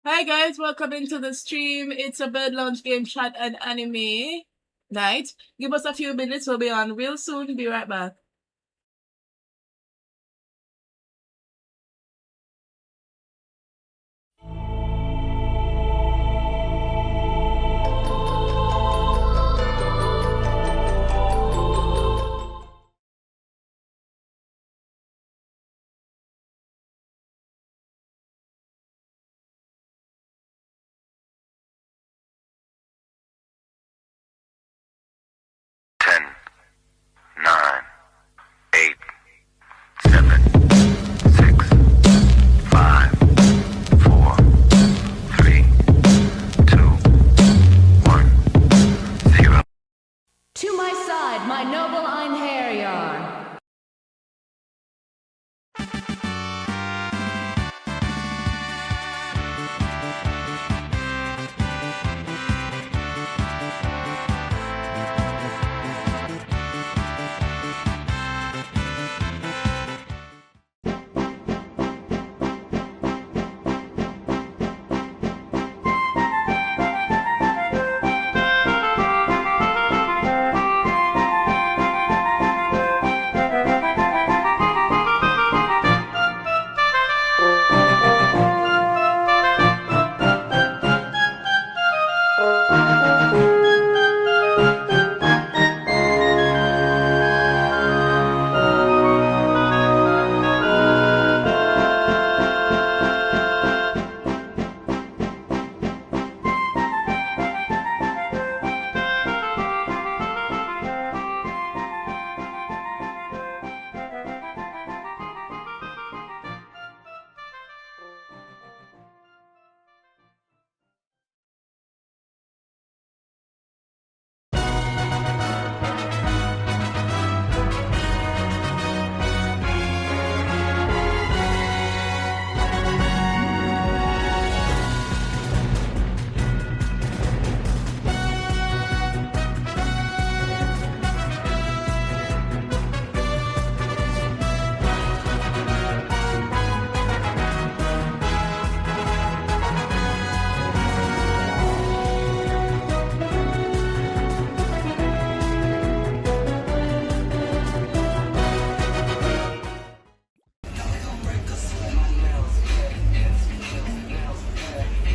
Hi guys, welcome into the stream. It's a Bird Lounge Game Chat and Anime night. Give us a few minutes, we'll be on real soon. Be right back. Ten, 9, 8, 7, 6, 5, 4, 3, 2, 1, 0. To my side, my noble Einherjar.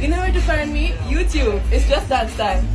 You know where to find me? YouTube. It's just dance time.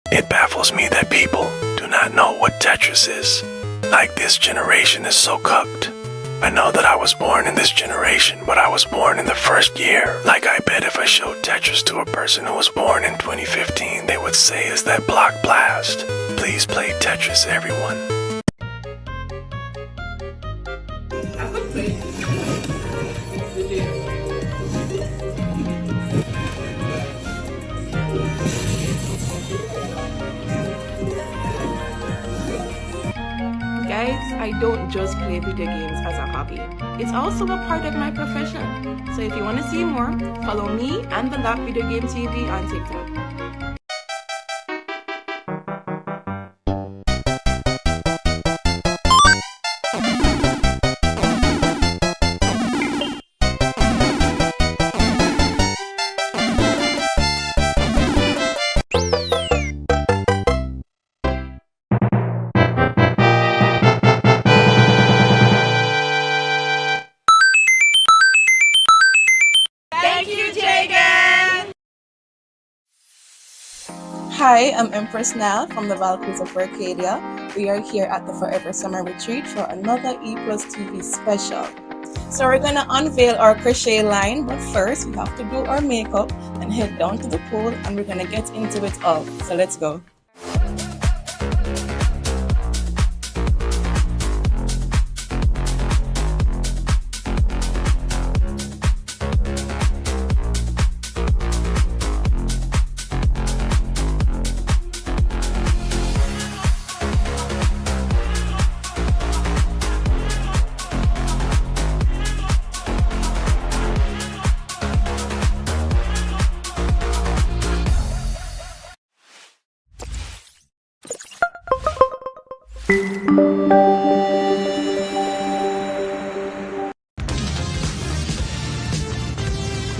It baffles me that people do not know what Tetris is. Like, this generation is so cucked. I know that I was born in this generation, but I was born in the first year. Like, I bet if I showed Tetris to a person who was born in 2015, they would say, "Is that block blast?" Please play Tetris, everyone. I could play. Guys, I don't just play video games as a hobby. It's also a part of my profession. So if you want to see more, follow me and the Lap Video Game TV on TikTok. Hi, I'm Empress Nal from the Valkyries of Arcadia. We are here at the Forever Summer Retreat for another E Plus TV special. So we're going to unveil our crochet line, but first we have to do our makeup and head down to the pool, and we're going to get into it all. So let's go.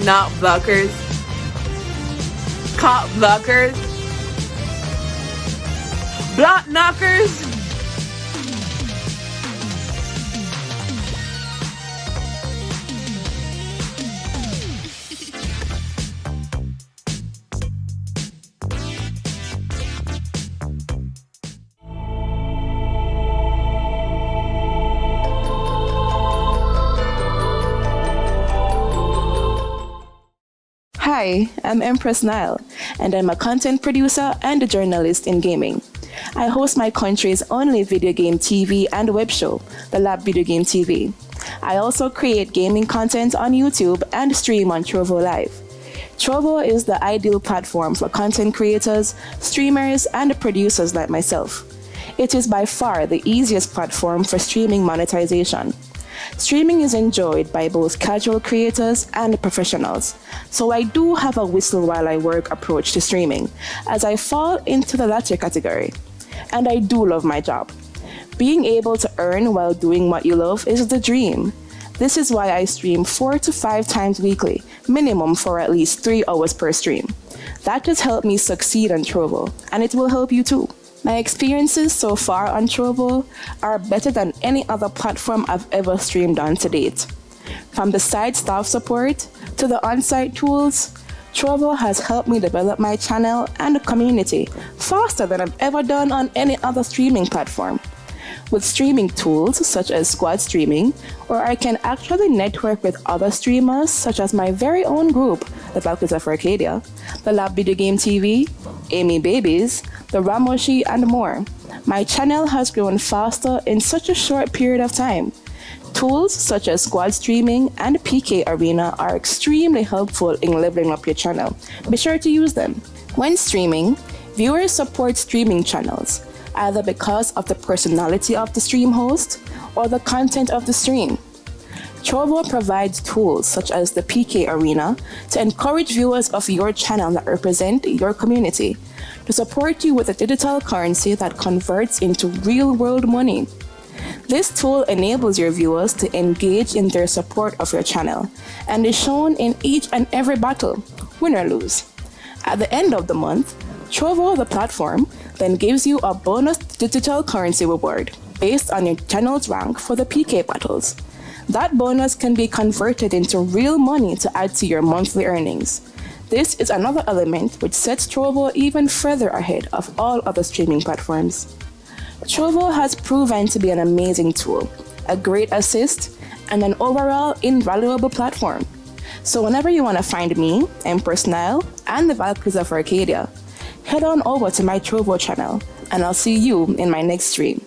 Not blockers. Cop blockers. Block knockers. Hi, I'm Empress Nile, and I'm a content producer and a journalist in gaming. I host my country's only video game TV and web show, The Lab Video Game TV. I also create gaming content on YouTube and stream on TROVO Live. TROVO is the ideal platform for content creators, streamers, and producers like myself. It is by far the easiest platform for streaming monetization. Streaming is enjoyed by both casual creators and professionals, so I do have a whistle while I work approach to streaming, as I fall into the latter category. And I do love my job. Being able to earn while doing what you love is the dream. This is why I stream 4 to 5 times weekly, minimum for at least 3 hours per stream. That has helped me succeed on TROVO, and it will help you too. My experiences so far on TROVO are better than any other platform I've ever streamed on to date. From the site staff support to the on-site tools, TROVO has helped me develop my channel and community faster than I've ever done on any other streaming platform. With streaming tools such as squad streaming, where I can actually network with other streamers such as my very own group, the Valkyries of Arcadia, the Lab Video Game TV, Amy Babies, the Ramoshi, and more. My channel has grown faster in such a short period of time. Tools such as squad streaming and PK Arena are extremely helpful in leveling up your channel. Be sure to use them. When streaming, viewers support streaming channels, either because of the personality of the stream host or the content of the stream. TROVO provides tools such as the PK Arena to encourage viewers of your channel that represent your community, to support you with a digital currency that converts into real-world money. This tool enables your viewers to engage in their support of your channel and is shown in each and every battle, win or lose. At the end of the month, TROVO, the platform, then gives you a bonus digital currency reward based on your channel's rank for the PK battles. That bonus can be converted into real money to add to your monthly earnings. This is another element which sets TROVO even further ahead of all other streaming platforms. TROVO has proven to be an amazing tool, a great assist, and an overall invaluable platform. So whenever you want to find me, Empress Nile, and the Valkyries of Arcadia, head on over to my TROVO channel, and I'll see you in my next stream.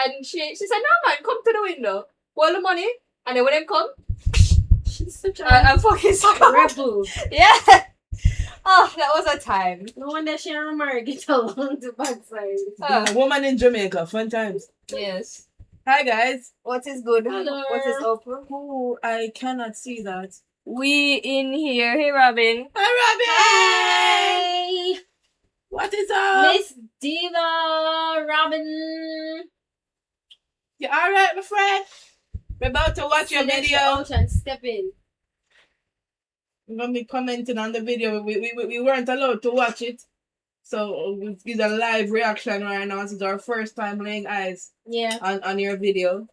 And she said, no man, come to the window, hold the money, and then when them come, She's such a I'm fucking sucker. rebel. Yeah. Oh, that was a time. No wonder she and Mary get along the backside. Oh, Woman in Jamaica, fun times. yes. Hi guys. What is good? Hello. What is up? Oh, I cannot see that. We in here. Hey, Robin. Hi, Robin. Hey, What is up? Miss Diva Robin. You all right, my friend? We're about to watch your Select video. out and step in. We're gonna be commenting on the video. We weren't allowed to watch it, so we give a live reaction right now. This is our first time laying eyes Yeah. on your video.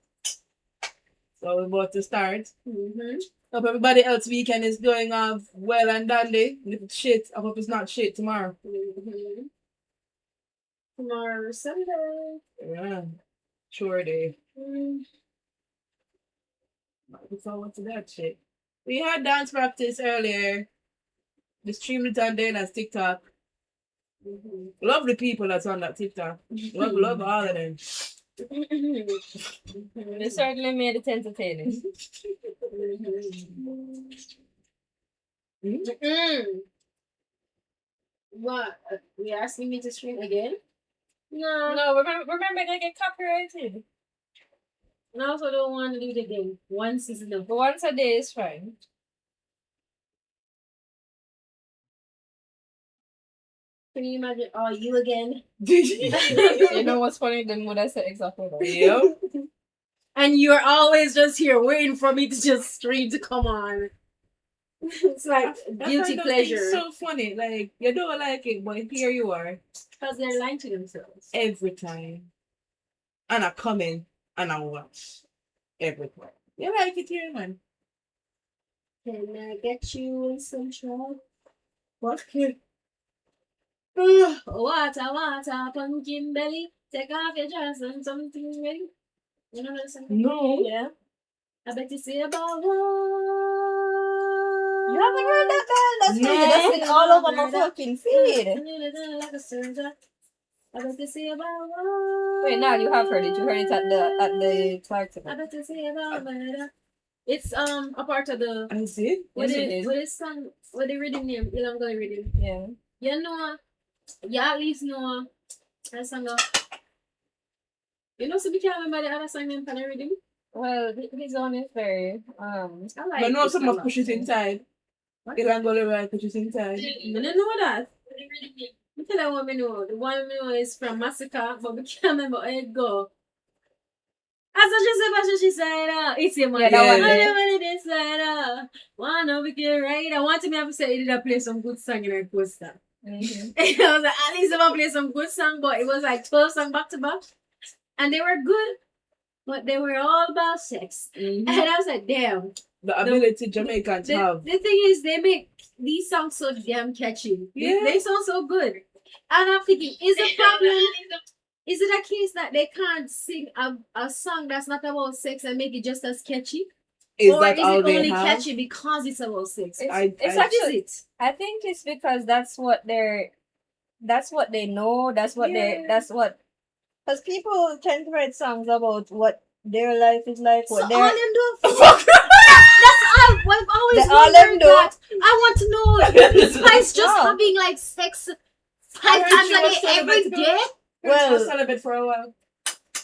So we're about to start. Mm-hmm. Hope everybody else weekend is going off well and dandy. If it's shit, I hope it's not shit tomorrow. Mm-hmm. Tomorrow Sunday. Yeah, sure day. Mm. Look forward to that shit. We had dance practice earlier. We streamed it on Dana's TikTok. Mm-hmm. Love the people that's on that TikTok. Love all of them. They certainly made it entertaining. What? You asking me to stream again? No. No, remember they get copyrighted. And I also don't want to do it again. Once is enough. But once a day is fine. Can you imagine? Oh, you again? You know what's funny? Then would I say exactly that? Yep. And you're always just here waiting for me to just stream to come on. It's like guilty pleasure. It's so funny. Like, you don't like it, but here you are. Because they're lying to themselves. Every time. And I come in and I watch. Every time. You like it here, man. Can I get you in some trouble? What kid? Water, pumpkin belly. Take off your dress and something ready. You know that song? No. Yeah. I bet you see about one. You haven't heard that girl? That's No. me. That's been all over my fucking feed. Like a soldier. I bet you see about one. Wait, now you have heard it. You heard it at the party. I bet you see about one. It's a part of the I did? with Yes, it the is. with the song with the rhythm name. You know the rhythm. Yeah. You know, you at least know that song. You know, so we can't remember the other song name for the rhythm. Well, his own is very I like. But no, this someone song. push it inside. You can go right, push it inside. I don't know that. I tell you what I know. The one I know is from Massacre, but we can't remember how it go. As she said, it's your money. Yeah, that one I there. never did this later. Wanna be good, right? I want to be able to say, did I play some good song in our poster? Mhm. I was like, at least I'm gonna play some good song, but it was like 12 songs back to back. And they were good, but they were all about sex. And I was like, damn. The ability Jamaicans have. The thing is, they make these songs so damn catchy. Yeah. They sound so good. And I'm thinking, is the problem, is it a case that they can't sing a song that's not about sex and make it just as catchy? Is or that is all it they only have? catchy because it's about sex? It's, I- it's I- What is actually. it? I think it's because that's what they're. That's what they know. That's what they. Yeah. That's what. Because people tend to write songs about what their life is like. So What all their. them do that's all. I've always They all them wondered do. that. I want to know Spice just No. having like sex I 5 heard times she a was day every celibate, day. Well, Well- celibate for a while.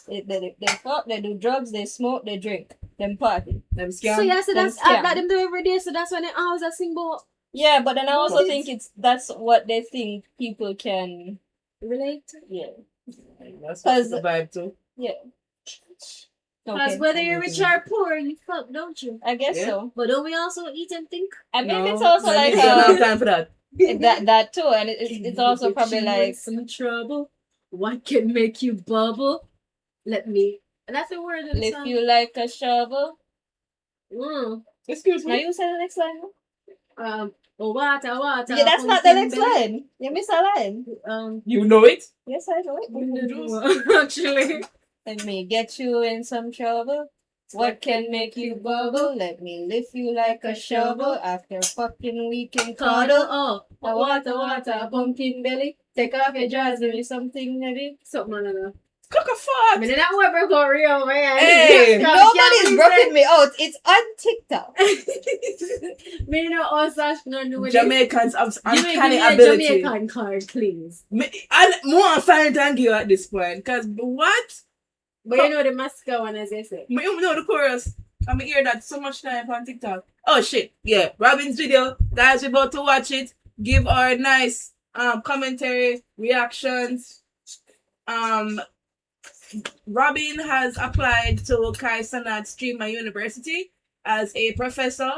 They fuck. They do drugs. They smoke. They drink. Them party. Them scam. So yeah, so Them that's scam. that them do every day. So that's when they always a sing about Yeah, but then I also But think that's what they think people can. relate. Yeah. That's Cause- the vibe too. Yeah. Because Okay. whether you're rich or poor, you fuck, don't you? I guess Yeah. so. But don't we also eat and think? I mean, No, it's also man, like you don't have time for that. that too, and it's also If probably you like in some trouble. What can make you bubble? Let me. And that's the word of the if song. you like a shovel. Excuse Now me. you say the next line. Oh, water. Yeah, that's not the pumpkin next belly. line. You miss a line. You know it? Yes, I know it. Actually. Let me get you in some trouble. What can make you bubble? Let me lift you like a shovel. After fucking we can Cuddle. cuddle. Oh, Water, pumpkin belly. Take off your drawers, give me something heavy. something like that. Cook a fart. I mean, that whoever go real, man. Hey, Nobody's broken me out. It's on TikTok. Me know all such no do with Jamaicans have Give me uncanny a ability. Jamaican card, please. I more find thank you at this point. Cause what? But you know the mascara one, as I said. You know the chorus. I hear that so much time on TikTok. Oh shit. Yeah. Robin's video. Guys, we're about to watch it. Give our nice commentary, reactions. Robin has applied to Kai Cenat Streamer University as a professor,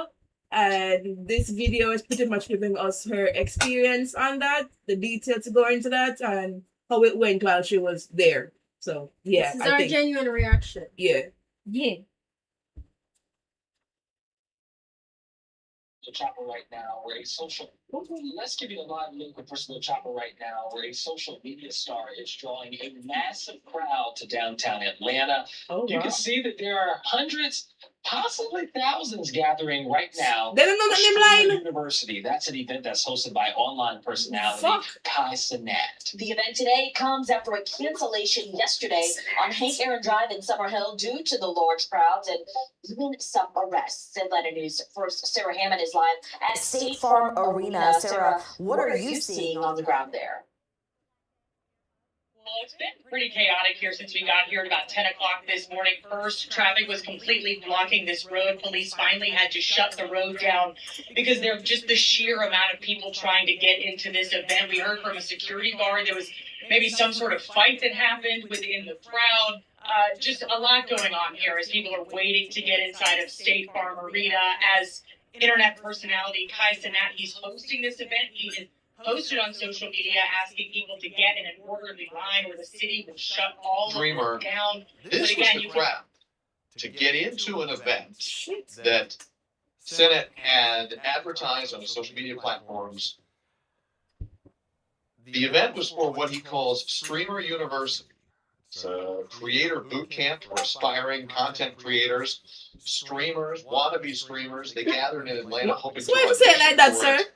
and this video is pretty much giving us her experience on that, the details to go into that, and how it went while she was there. So yeah, This is our genuine reaction. yeah. Yeah. Chopper right now, where a social. Let's give you a live look at Personal Chopper right now, where a social media star is drawing a massive crowd to downtown Atlanta. Oh, You can see that there are hundreds, possibly thousands gathering right now. They don't know the name Streamer line. University. That's an event that's hosted by online personality Fuck. Kai Cenat. The event today comes after a cancellation yesterday on Hank Aaron Drive in Summerhill due to the large crowds and even some arrests. Atlanta News first Sarah Hammond is live at State Farm Arena. Sarah, what are you seeing on the ground there? Well, it's been pretty chaotic here since we got here at about 10 o'clock this morning. First, traffic was completely blocking this road. Police finally had to shut the road down because there was just the sheer amount of people trying to get into this event. We heard from a security guard there was maybe some sort of fight that happened within the crowd. Just a lot going on here as people are waiting to get inside of State Farm Arena. As internet personality Kai Cenat, he's hosting this event. He is posted on social media asking people to get in an orderly line or the city will shut all Dreamer, of them down. This But was again, the you can- crowd to get into an event that Senate had advertised on the social media platforms. The event was for what he calls Streamer University. It's a creator boot camp for aspiring content creators, streamers, wannabe streamers. They gathered in Atlanta hoping to. Why you say it like that, for sir? it.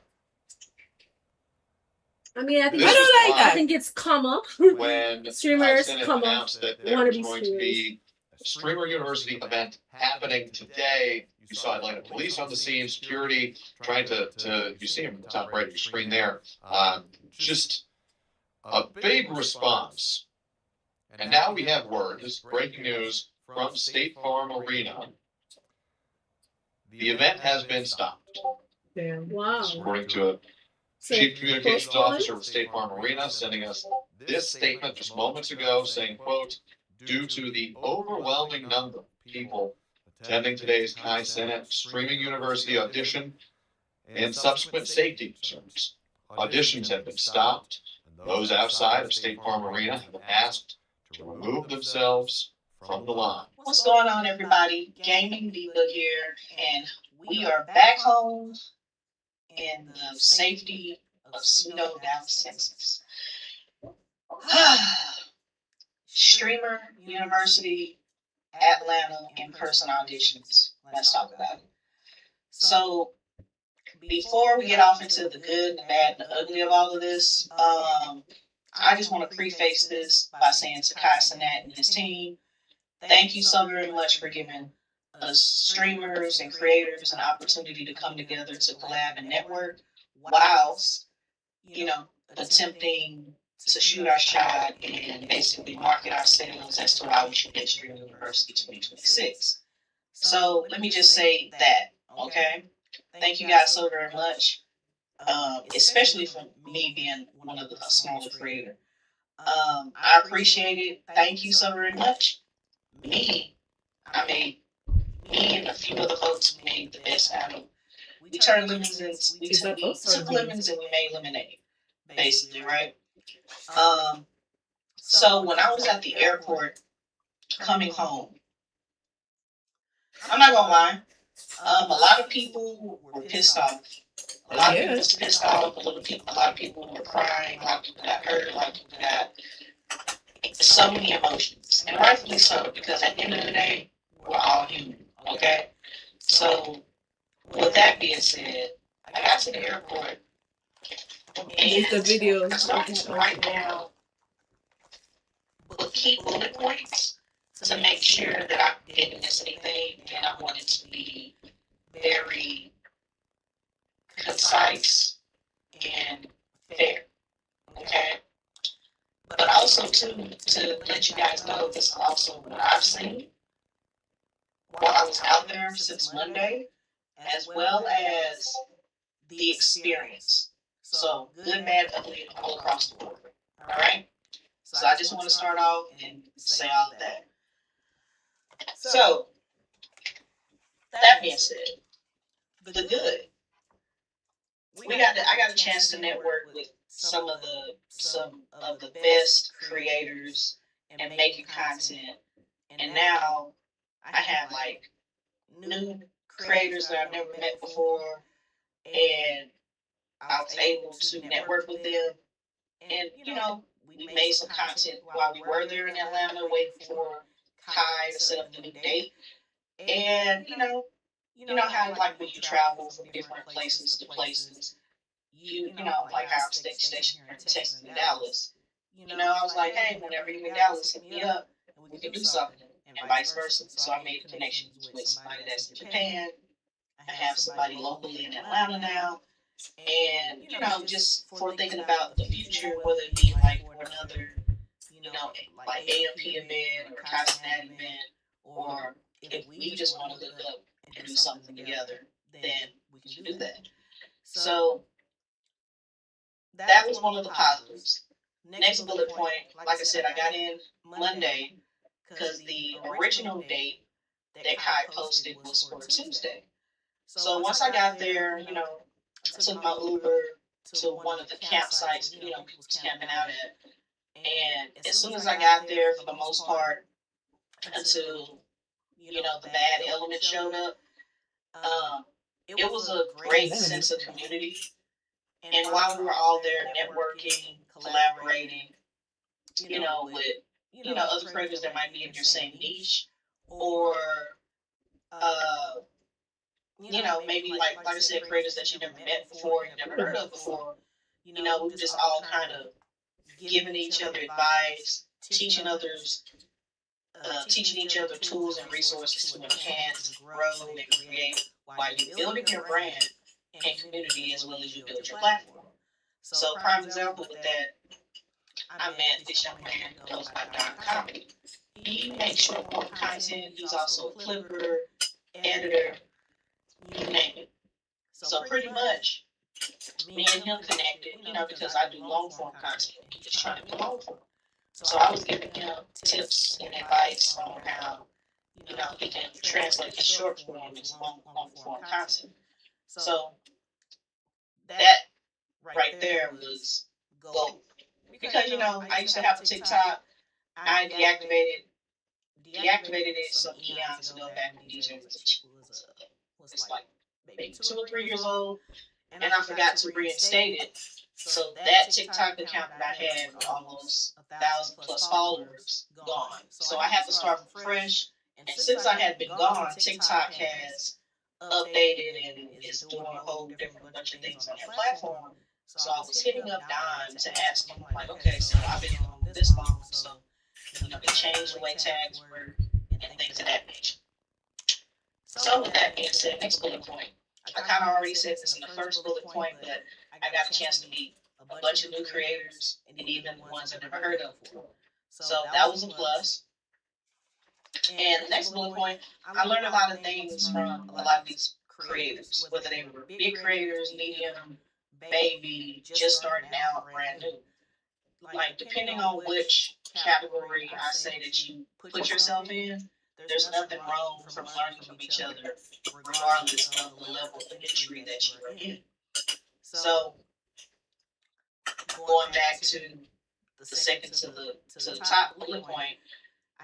I mean, I think This I don't is like why I think it's come up. when Streamers Senate come up, announced that there wannabe was going to be a Streamer University event happening today. You saw Atlanta police on the scene, security trying to you see them at the top right of your screen there. Just a big response. And now we have word, this is breaking news from State Farm Arena. The event has been stopped. Damn. Wow. This is according to a So, Chief Communications postponed? Officer with State Farm Arena sending us this statement just moments ago saying, quote, due to the overwhelming number of people attending today's Kai Cenat Streaming University audition and subsequent safety concerns, auditions have been stopped, and those outside of State Farm Arena have been asked to remove themselves from the line. What's going on, everybody? Gaming Diva here, and we are back home in the safety of snowed-down Texas. Streamer University, Atlanta in-person auditions. Let's talk about it. So, before we get off into the good, the bad, and the ugly of all of this, I just want to preface this by saying to Kai Cenat and his team, thank you so very much for giving us streamers and creators an opportunity to come together to collab and network whilst, attempting to shoot our shot and basically market ourselves as to why we should get Stream University 2026. So let me just say that, okay? Thank you guys so very much, especially for me being one of the smaller creator. I appreciate it. Thank you so very much. Me and a few other folks made the best out of it. We turned lemons into, we took lemons and we made lemonade, basically, right? So when I was at the airport coming home, I'm not gonna lie, a lot of people were pissed off. A lot of people was pissed off. A lot of people were crying. A lot of people got hurt. A lot of people got so many emotions, and rightfully so, because at the end of the day, we're all human. Okay, so with that being said, I got to the airport. It's the video. I started to write down what key bullet points to make sure that I didn't miss anything, and I want it to be very concise and fair. Okay? But also, too, to let you guys know, this is also what I've seen while I was out there since Monday, as well as the experience. So, good, bad, ugly, all across the board. All right? So, I just want to start off and say all of that. So, that being said, the good. I got a chance to network with some of the best creators and making content. And now I have like new creators that I've never met before, and I was able to network with them. And we made some content while we were there in Atlanta, waiting for Kai to set up the new date. And how like when you travel from different places to places, like our station here in Texas and Dallas. I was like, hey, whenever you're in Dallas, hit me up and we can do something, and vice versa. So I made connections with somebody that's in Japan. I have somebody locally in Atlanta now. And, just for thinking about the future, whether it be like for another, like AMP event or Cincinnati event, or if we just want to look up and do something together, then we can do that. So that was one of the positives. Next bullet point, like I said, I got in Monday because the original date that Kai posted was for Tuesday. So once I got there, I took my Uber to one of the campsites, people was camping out at. And as soon as I got there, for the most part, until, the bad element showed up, it was a great sense of community. And while we were all there networking, collaborating, with, other creators that might be in your same niche, or, maybe like I said, creators that you never met before, you never heard of before, we've just all kind of giving each other advice, teaching each other tools and resources to enhance, grow, and create while you're building your brand and community as well as you build your platform. So, prime example with that, I met this young man who goes by Don Comedy. He makes short form content. He's also a flipper, editor, you name it. So pretty much, me and him connected, because I do long form content. He's just trying to do long form. So I was giving him tips and advice on how, he can translate the short form into long form content. So that right there was gold. Because, I used to have a TikTok. I deactivated it some eons ago back when DJ was like maybe 2 or 3 years old, and I forgot to reinstate it. So that TikTok account that I had with almost 1,000+ followers gone. So I had to start from fresh. And since I had been gone, TikTok has updated and is doing a whole different bunch of things on their platform. So I was hitting up Don to ask him, like, okay, so I've been on this long, so they changed the way tags work and things of that nature. So with that being said, next bullet point. I kind of already said this in the first bullet point, but I got a chance to meet a bunch of new creators and even ones I've never heard of before. So that was a plus. And the next bullet point, I learned a lot of things from a lot of these creators, whether they were big creators, medium, baby, just starting out, brand new. Like, depending on which category I say that you put yourself in, there's nothing wrong from learning from each other, regardless of the level of entry that you are in. So, going back to the second to the top bullet point,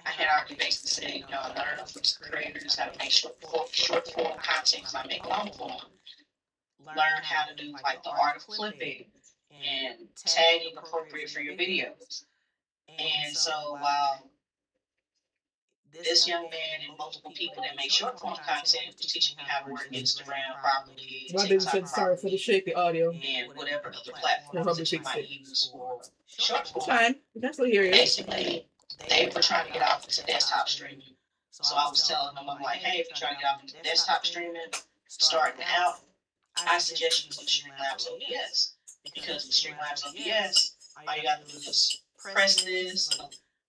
I had already basically said, I learned from some creators how to make short form content because I make long form. Learn how to do like the art of clipping and tagging appropriate for your videos. And so while this young man and multiple people that make short form content was teaching me how to work Instagram properly, TikTok sorry for the shaky audio, and whatever other platforms that you might use for short form. Fine, that's what here is. Basically, they were trying to get off into desktop streaming. So I was telling them, I'm like, hey, if you're trying to get off into desktop streaming, starting out, I suggest you do Streamlabs OBS. Because with Streamlabs OBS, all you got to do is press this,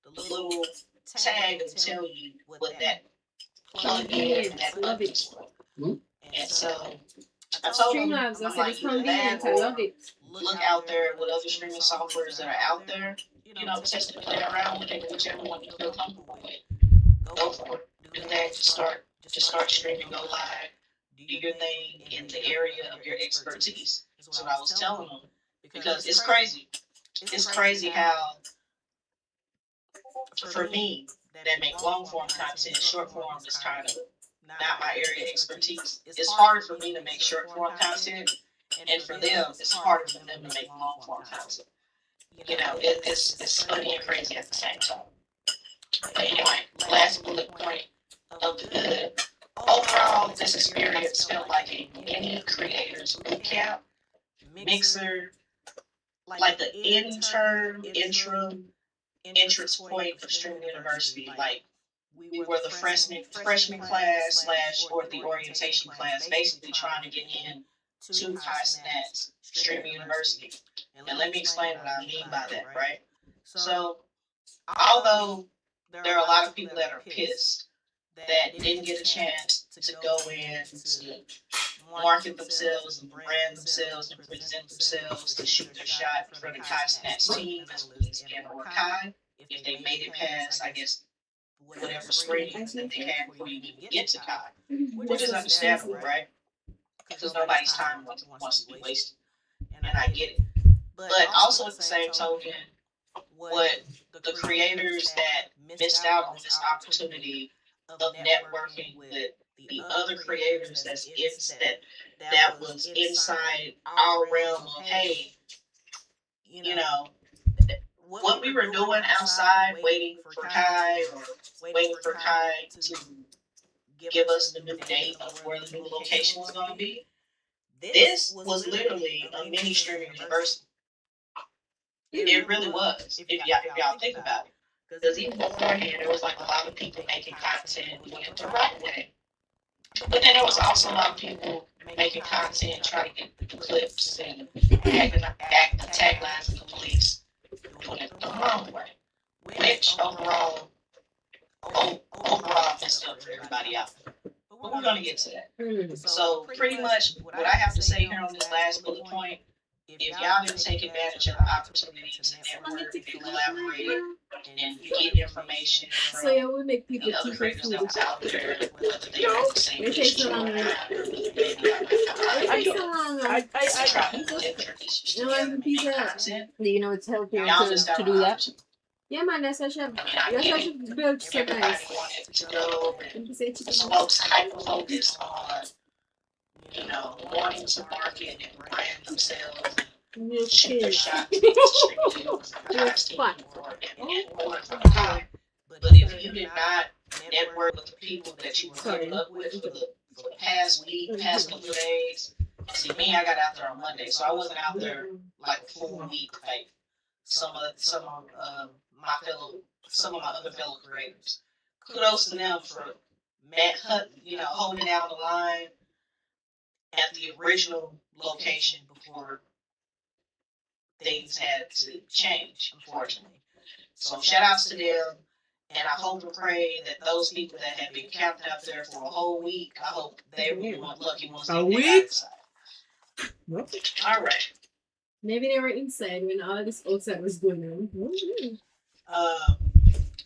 the little tag will tell you what that plug-in and that plugin is for. And so I told them, Streamlabs, I I'm said like, it's either that convenient. I love or it. look out there with other streaming softwares that are out there, test and play around with it, whichever one you feel comfortable with. Go for it. Do that, just start streaming, go live, do your thing in the area of your expertise. That's what I was telling them. Because it's crazy. It's crazy how, for me, that make long form content, short form is kind of not my area of expertise. It's harder for me to make short form content, and for them, it's harder for them to make long form content. It's funny and crazy at the same time. But anyway, last bullet point of the good. Overall, this experience felt like a mini creators bootcamp, mixer, like the interim entrance point of Stream University. Like we were the freshman class / or the orientation class, basically trying to get in to Kai Cenat's Stream University. And let me explain what I mean by that, right? So, although there are a lot of people that are pissed that didn't get a chance to go in to market themselves and brand themselves and present themselves to shoot their shot for the Kai Cenat's team as well as in or Kai, if they made it past, I guess, whatever screenings that they had before you even get to Kai, which is understandable, right? Because nobody's time wants to be wasted, and I get it. But also at the same token, what the creators that missed out on this opportunity of networking with the other creators that was inside our realm of, hey, what we were doing outside, waiting for Kai or waiting for Kai to give us the new date of where the new location was going to be. This was literally a mini streaming university. It really was, if y'all think about it. Because even beforehand, there was like a lot of people making content doing it the right way. But then there was also a lot of people making content, trying to get the clips and acting the taglines of the police, doing it the wrong way. Which overall messed up for everybody out there. But we're going to get to that. So pretty much what I have to say here on this last bullet point, if y'all didn't take advantage of the opportunity to network and collaborate and get information from So yeah, we make people the other teach creators that food. was out there, whether they were the same It takes so long. I try to introduce you You want to the pizza? content. Do you know it's healthier Y'all just to got do that? options. Yeah, man, that's such a I you're get such it. a build so Everybody nice. wanted to go And you say chicken. and folks hyper focused on, wanting to market and brand themselves and shoot their shot to It's fun. But if you did not network with the people that you put up with for the past week, past couple of days, see me, I got out there on Monday, so I wasn't out there like a full week like some of my other fellow creators. Kudos to them for holding down the line at the original location before things had to change, unfortunately. So shout outs to them, and I hope and pray that those people that have been camped out there for a whole week, I hope they were the lucky ones. A week? All right. Maybe they were inside when all this outside was going on.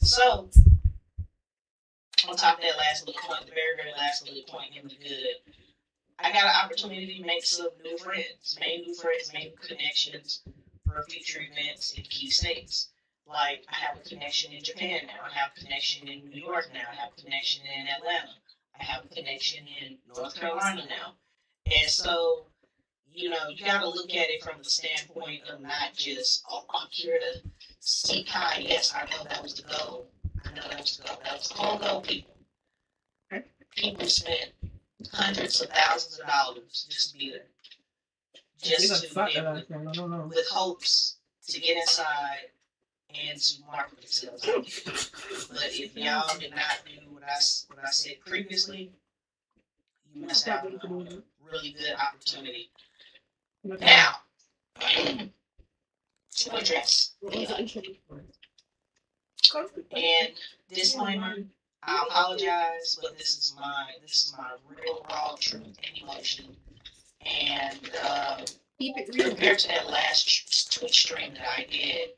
So on top of that last bullet point, the very, very last bullet point in the good, I got an opportunity to make some new friends, made new connections for future events in key states. Like, I have a connection in Japan now, I have a connection in New York now, I have a connection in Atlanta, I have a connection in North Carolina now. And so, you gotta look at it from the standpoint of not just, I'm here to see Kai. Yes, I know that was the goal. That was the whole goal, people. People spent hundreds of thousands of dollars just to be there. Just to be with hopes to get inside and to market themselves out. But if y'all did not do what I said previously, you missed out on a really good opportunity. Now, to address and disclaimer, I apologize, but this is my real raw truth and emotion. And Keep it real. compared to that last Twitch stream that I did,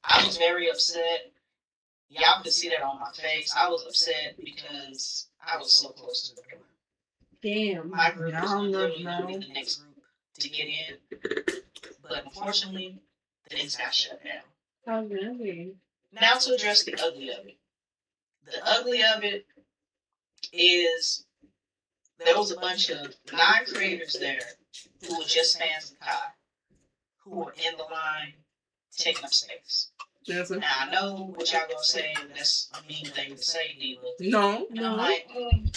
I was very upset. Y'all could see that on my face. I was upset because I was so close to the door. Damn. My group was literally the next group to get in, but unfortunately, things got shut down. Oh, really? Now to address the ugly of it. The ugly of it is there was a bunch of non-creators there who were just fans of Kai, who were in the line taking up space. Yes, Now I know what y'all gonna say, and that's a mean thing to say, Diva. No. And I'm like,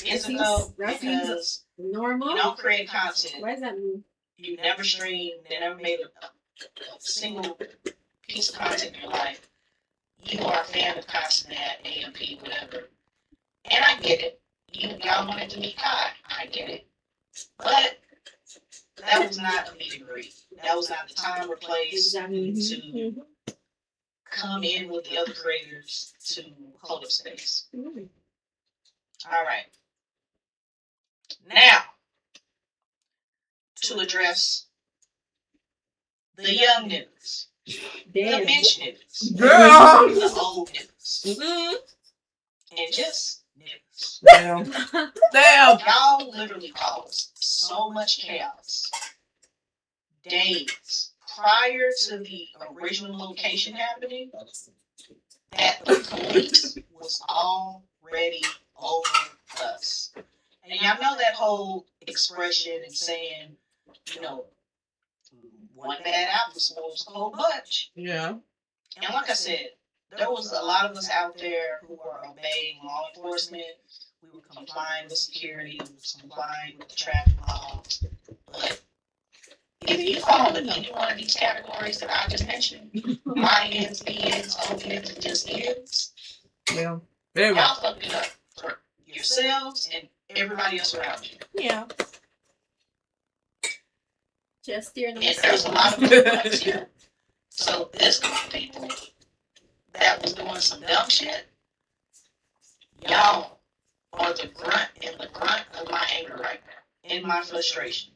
isn't though? Because normal. you don't create content. What does that mean? You never streamed, they never made a single piece of content in your life. You are a fan of Constantine, AMP, whatever. And I get it. Y'all wanted to meet Kai. I get it. But that was not a meet and greet. That was not the time or place to come in with the other creators to hold up space. All right. Now, to address the young niggas, the bitch niggas, Girl. the old niggas, and just niggas. Damn. Damn. Y'all literally caused so much chaos days prior to the original location happening that the police was already over us. And y'all know that whole expression and saying, you know, one bad apple spoils the whole bunch. Yeah. And like I said, there was a lot of us out there who were obeying law enforcement. We were complying with security. We were complying with the traffic laws. But if you fall in any one of these categories that I just mentioned, my ends, ends, ends, and just ends, Yeah. Very y'all fucked it up for yourselves and everybody else around you. Yeah. Just steering And there's a lot of people here. So this group of people that was doing some dumb shit, y'all are the grunt of my anger right now, and my frustration.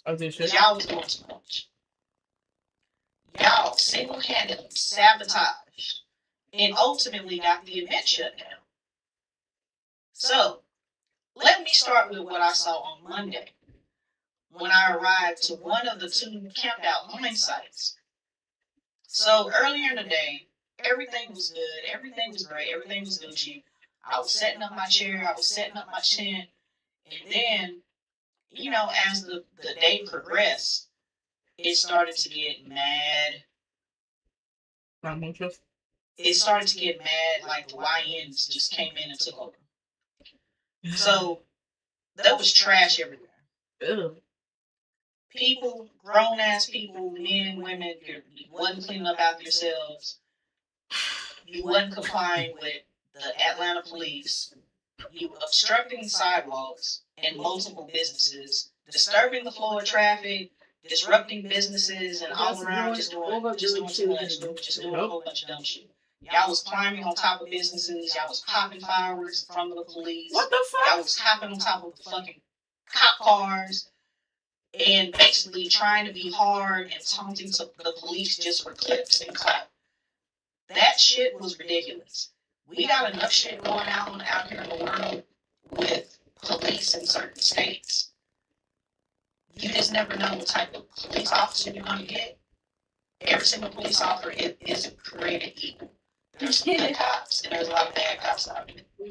Because y'all was doing too much. Y'all single-handedly sabotaged and ultimately got the event shut down. So, let me start with what I saw on Monday when I arrived to one of the two campout mine sites. So, earlier in the day, everything was good, everything was great, everything was Gucci. I was setting up my chair, I was setting up my tent, and then, you know, as the day progressed, it started to get mad. It started to get mad, like the YNs just came in and took over. So, there was trash everywhere. Ew. People, grown-ass people, men, women, you wasn't cleaning up after yourselves. You wasn't complying with the Atlanta police. You obstructing sidewalks and multiple businesses, disturbing the flow of traffic, disrupting businesses, and all around just doing too much, just doing a whole bunch of dumb shit. Y'all was climbing on top of businesses. Y'all was popping fireworks in front of the police. What the fuck? Y'all was hopping on top of the fucking cop cars and basically trying to be hard and taunting the police just for clips and clout. That shit was ridiculous. We got enough shit going on out here in the world with police in certain states. You just never know what type of police officer you're going to get. Every single police officer isn't created equal. There's some good cops and there's a lot of bad cops out there.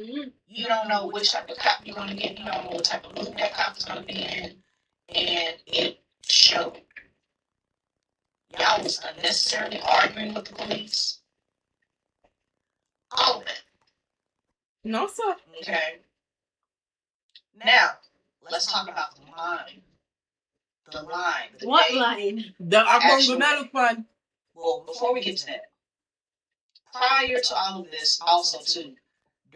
You don't know which type of cop you're going to get. You don't know what type of mood that cop is going to be in. And it showed. Y'all was unnecessarily arguing with the police. All of it. No, sir. Okay. Now, let's talk about the line. The line. What line? The Abongo Melukman. Well, before we get to that, prior to all of this, also too,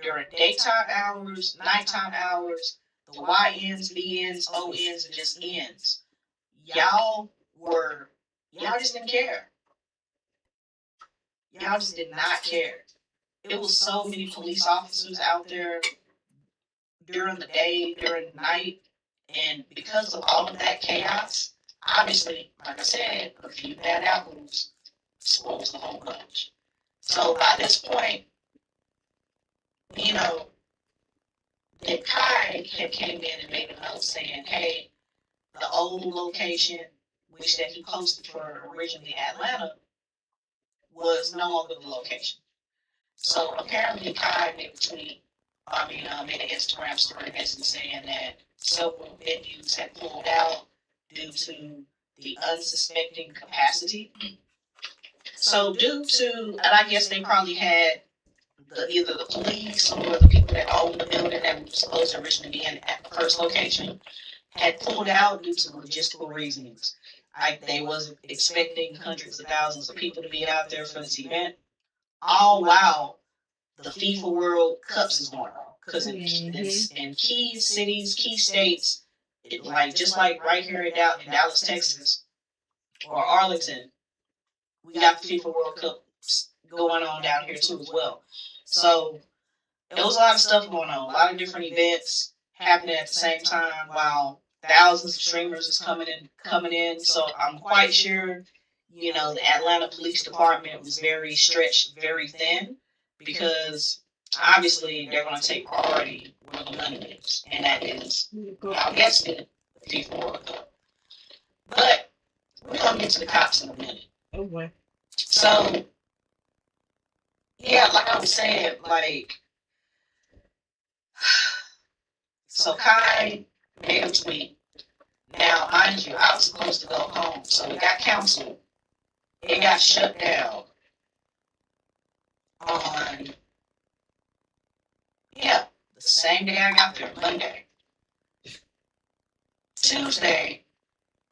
during daytime hours, nighttime hours, the YNs, BNs, ONs, and just Ns, y'all just didn't care. Y'all just did not care. It was so many police officers out there during the day, during the night, and because of all of that chaos, obviously, like I said, a few bad apples spoils the whole bunch. So by this point, you know, then Kai had came in and made a note saying, hey, the old location, which that he posted for originally Atlanta, was no longer the location. So apparently Kai made a tweet, made an Instagram story basically saying that several venues had pulled out due to the unsuspecting capacity. So due to, and I guess they probably had either the police or the people that owned the building that was supposed to originally be in at the first location had pulled out due to logistical reasons. They wasn't expecting hundreds of thousands of people to be out there for this event. All while the FIFA World Cups is going on. Because in key cities, key states, just like right here in Dallas, Texas, or Arlington, we got the FIFA World Cup going on down here too as well. So there was a lot of stuff going on, a lot of different events happening at the same time while thousands of streamers is coming in. So I'm quite sure, the Atlanta Police Department was very stretched, very thin, because obviously they're going to take priority where the money is, and that is, I guess, the FIFA World Cup. But we're going to get to the cops in a minute. Oh boy. So, yeah, like I was saying, so Kai made a tweet. Now, mind you, I was supposed to go home, so it got canceled. It got shut down on, the same day I got there, Monday. Tuesday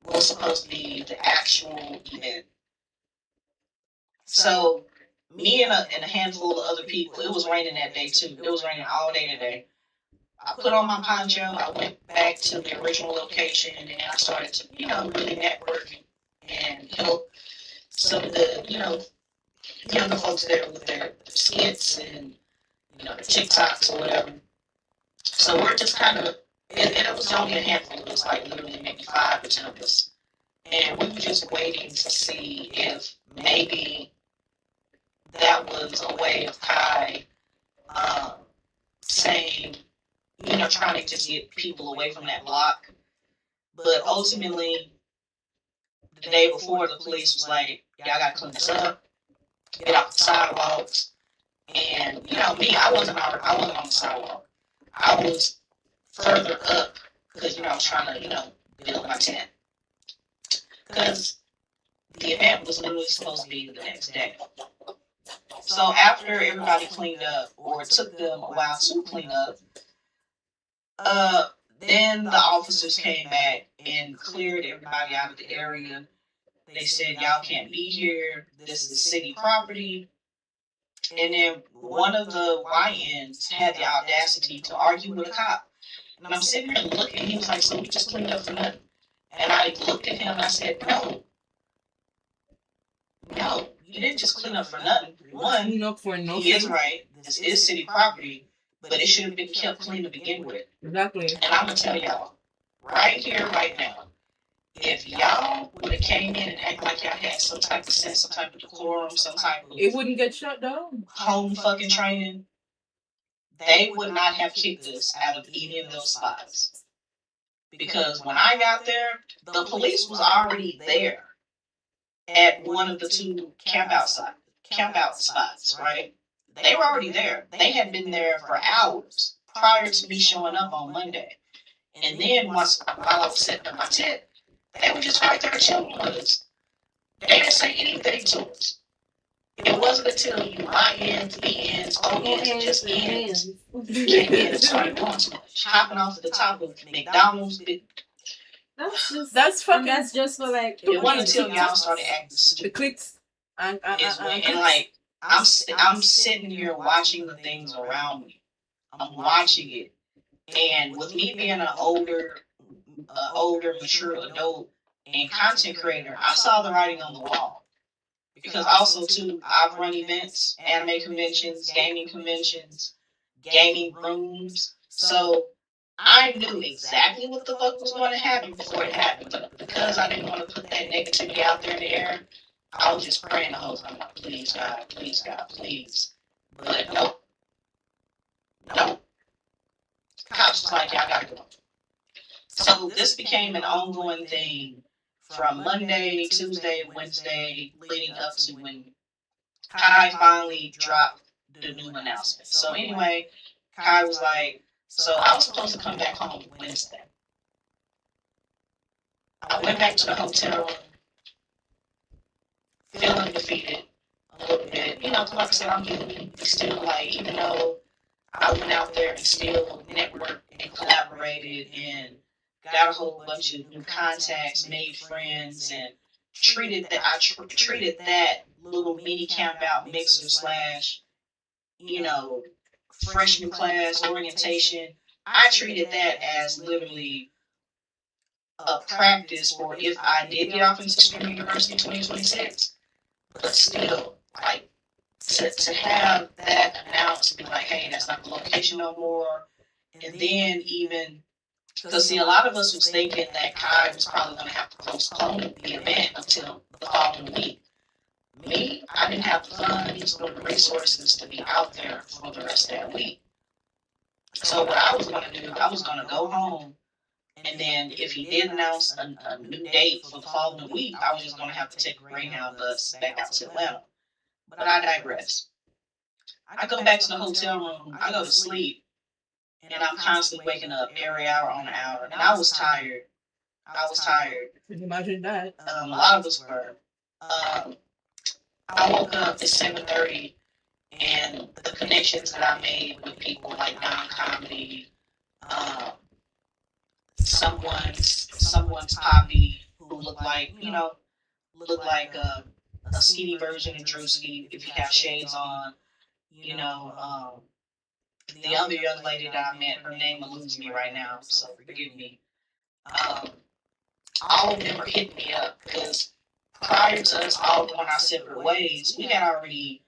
was supposed to be the actual event. So, me and a handful of other people, it was raining that day too. It was raining all day today. I put on my poncho, I went back to the original location, and I started to, really network and help some of the, younger folks there with their skits and, their TikToks or whatever. So we're just kind of, and it was only a handful, it was like literally maybe 5 or 10 of us. And we were just waiting to see if maybe that was a way of Kai saying, trying to just get people away from that block. But ultimately, the day before, the police was like, y'all gotta clean this up, get off the sidewalks. And, me, I wasn't on the sidewalk. I was further up because, I was trying to, build my tent. Because the event was literally supposed to be the next day. So after everybody cleaned up, or it took them a while to clean up, then the officers came back and cleared everybody out of the area. They said, y'all can't be here. This is city property. And then one of the YNs had the audacity to argue with a cop. And I'm sitting there looking, and he was like, so we just cleaned up for nothing. And I looked at him and I said, no, you didn't just clean up for nothing. One, he is right. This is city property, but it should have been kept clean to begin with. Exactly. And I'm going to tell y'all, right here, right now, if y'all would have came in and act like y'all had some type of sense, some type of decorum, some type of... It wouldn't get shut down. Home fucking training, they would not have kicked us out of any of those spots. Because when I got there, the police was already there at one of the 2 camp out spots, right? They were already there. They had been there for hours prior to me showing up on Monday. And then while I was setting up my tent, they were just right there chilling with us. They didn't say anything to us. It wasn't until you INs, BNs, ONs, and just Ns came in and started doing too much. Hopping off the top of McDonald's. That's just for It wasn't until y'all started acting stupid. The clicks. And I'm sitting here watching the things around me. I'm watching it, and with me being an older, mature adult and content creator, I saw the writing on the wall. Because also too, I've run events, anime conventions, gaming rooms. So I knew exactly what the fuck was going to happen before it happened. But because I didn't want to put that negativity out there in the air, I was just praying the whole time, like, please God, please God, please. But no. Cops was like, y'all gotta go. So this became an ongoing thing from Monday, Tuesday, Wednesday, leading up to when Kai finally dropped the new announcement. So anyway, Kai was like, so I was supposed to come back home Wednesday. I went back to the hotel room, feeling defeated a little bit. You know, like I said, I'm still like, even though I went out there and still networked and collaborated and got a whole bunch of new contacts, made friends, and treated that little mini camp out mixer slash, you know, freshman class orientation. I treated that as literally a practice for if I did get off into Streaming University 2026. But still, like, to have that announced, be like, hey, that's not the location no more. And then even, because see, a lot of us was thinking that Kai was probably going to have to postpone the event until the following week. Me, I didn't have the funds or the resources to be out there for the rest of that week. So what I was going to do, I was going to go home, and then if he did announce a new date for the following week, I was just going to have to take a Greyhound bus back out to Atlanta. But I digress. I go back to the hotel room, I go to sleep, and I'm constantly waking up every hour on the hour. And I was tired. Can you imagine that? A lot of us were. I woke up at 7:30, and the connections that I made with people like non-comedy, someone's Poppy, who looked like a skinny version of Drewski if you have shades on. You know, the other young lady that I met, her name eludes me right now, so forgive me. All of them were hitting me up because prior to us all going our separate ways, we had already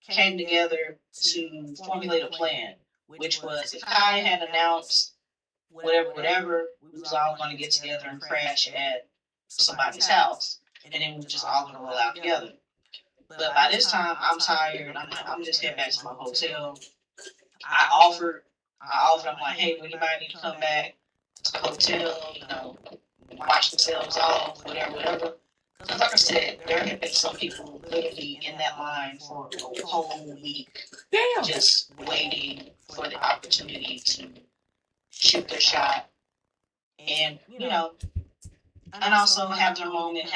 came together to formulate a plan, which was if Kai had announced whatever, we was all going to get together and crash at somebody's house, and then we were just all going to roll out together. But by this time, I'm tired. I'm just heading back to my hotel. I offered, I'm like, hey, would anybody need to come back to the hotel, you know, wash themselves off, whatever. Because like I said, there have been some people literally in that line for a whole week. Damn. Just waiting for the opportunity to shoot their shot. And, you know, and also have their moment,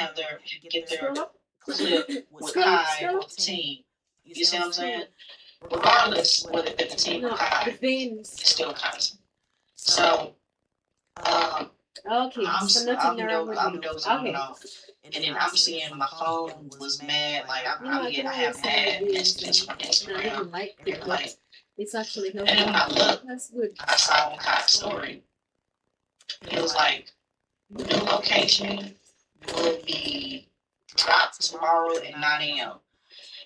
get their clip with Kai with the team. You see what I'm saying? Regardless whether it's the team or Kai, it's still constant. So, okay, I'm so nothing I'm dozing off. And then I'm seeing my phone was mad, like I have mad messages from Instagram. Like, it's actually and then when I looked, that's good. I saw Kai's story. It was like, the new location will be dropped tomorrow at 9 a.m.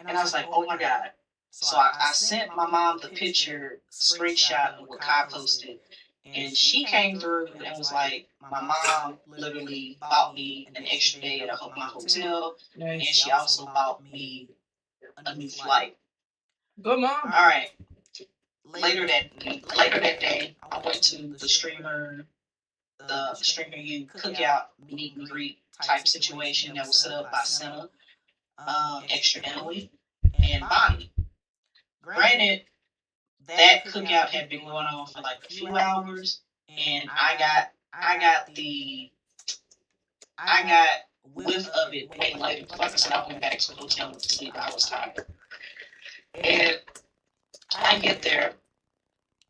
And I was like, oh my God. So I sent my mom the picture, screenshot of what Kai posted. And she came through and was like, my mom literally bought me an extra day at my hotel. And she also bought me a new flight. Go mom. All right. Later that day, I went to the Streamer U cookout meet and greet type situation that was set up by Senna, Extra Emily, and Bonnie. Granted, that cookout had been going on for like a few hours, and I got whiff of it way later. Like I said, I went back to the hotel to sleep. I was tired, and I get there.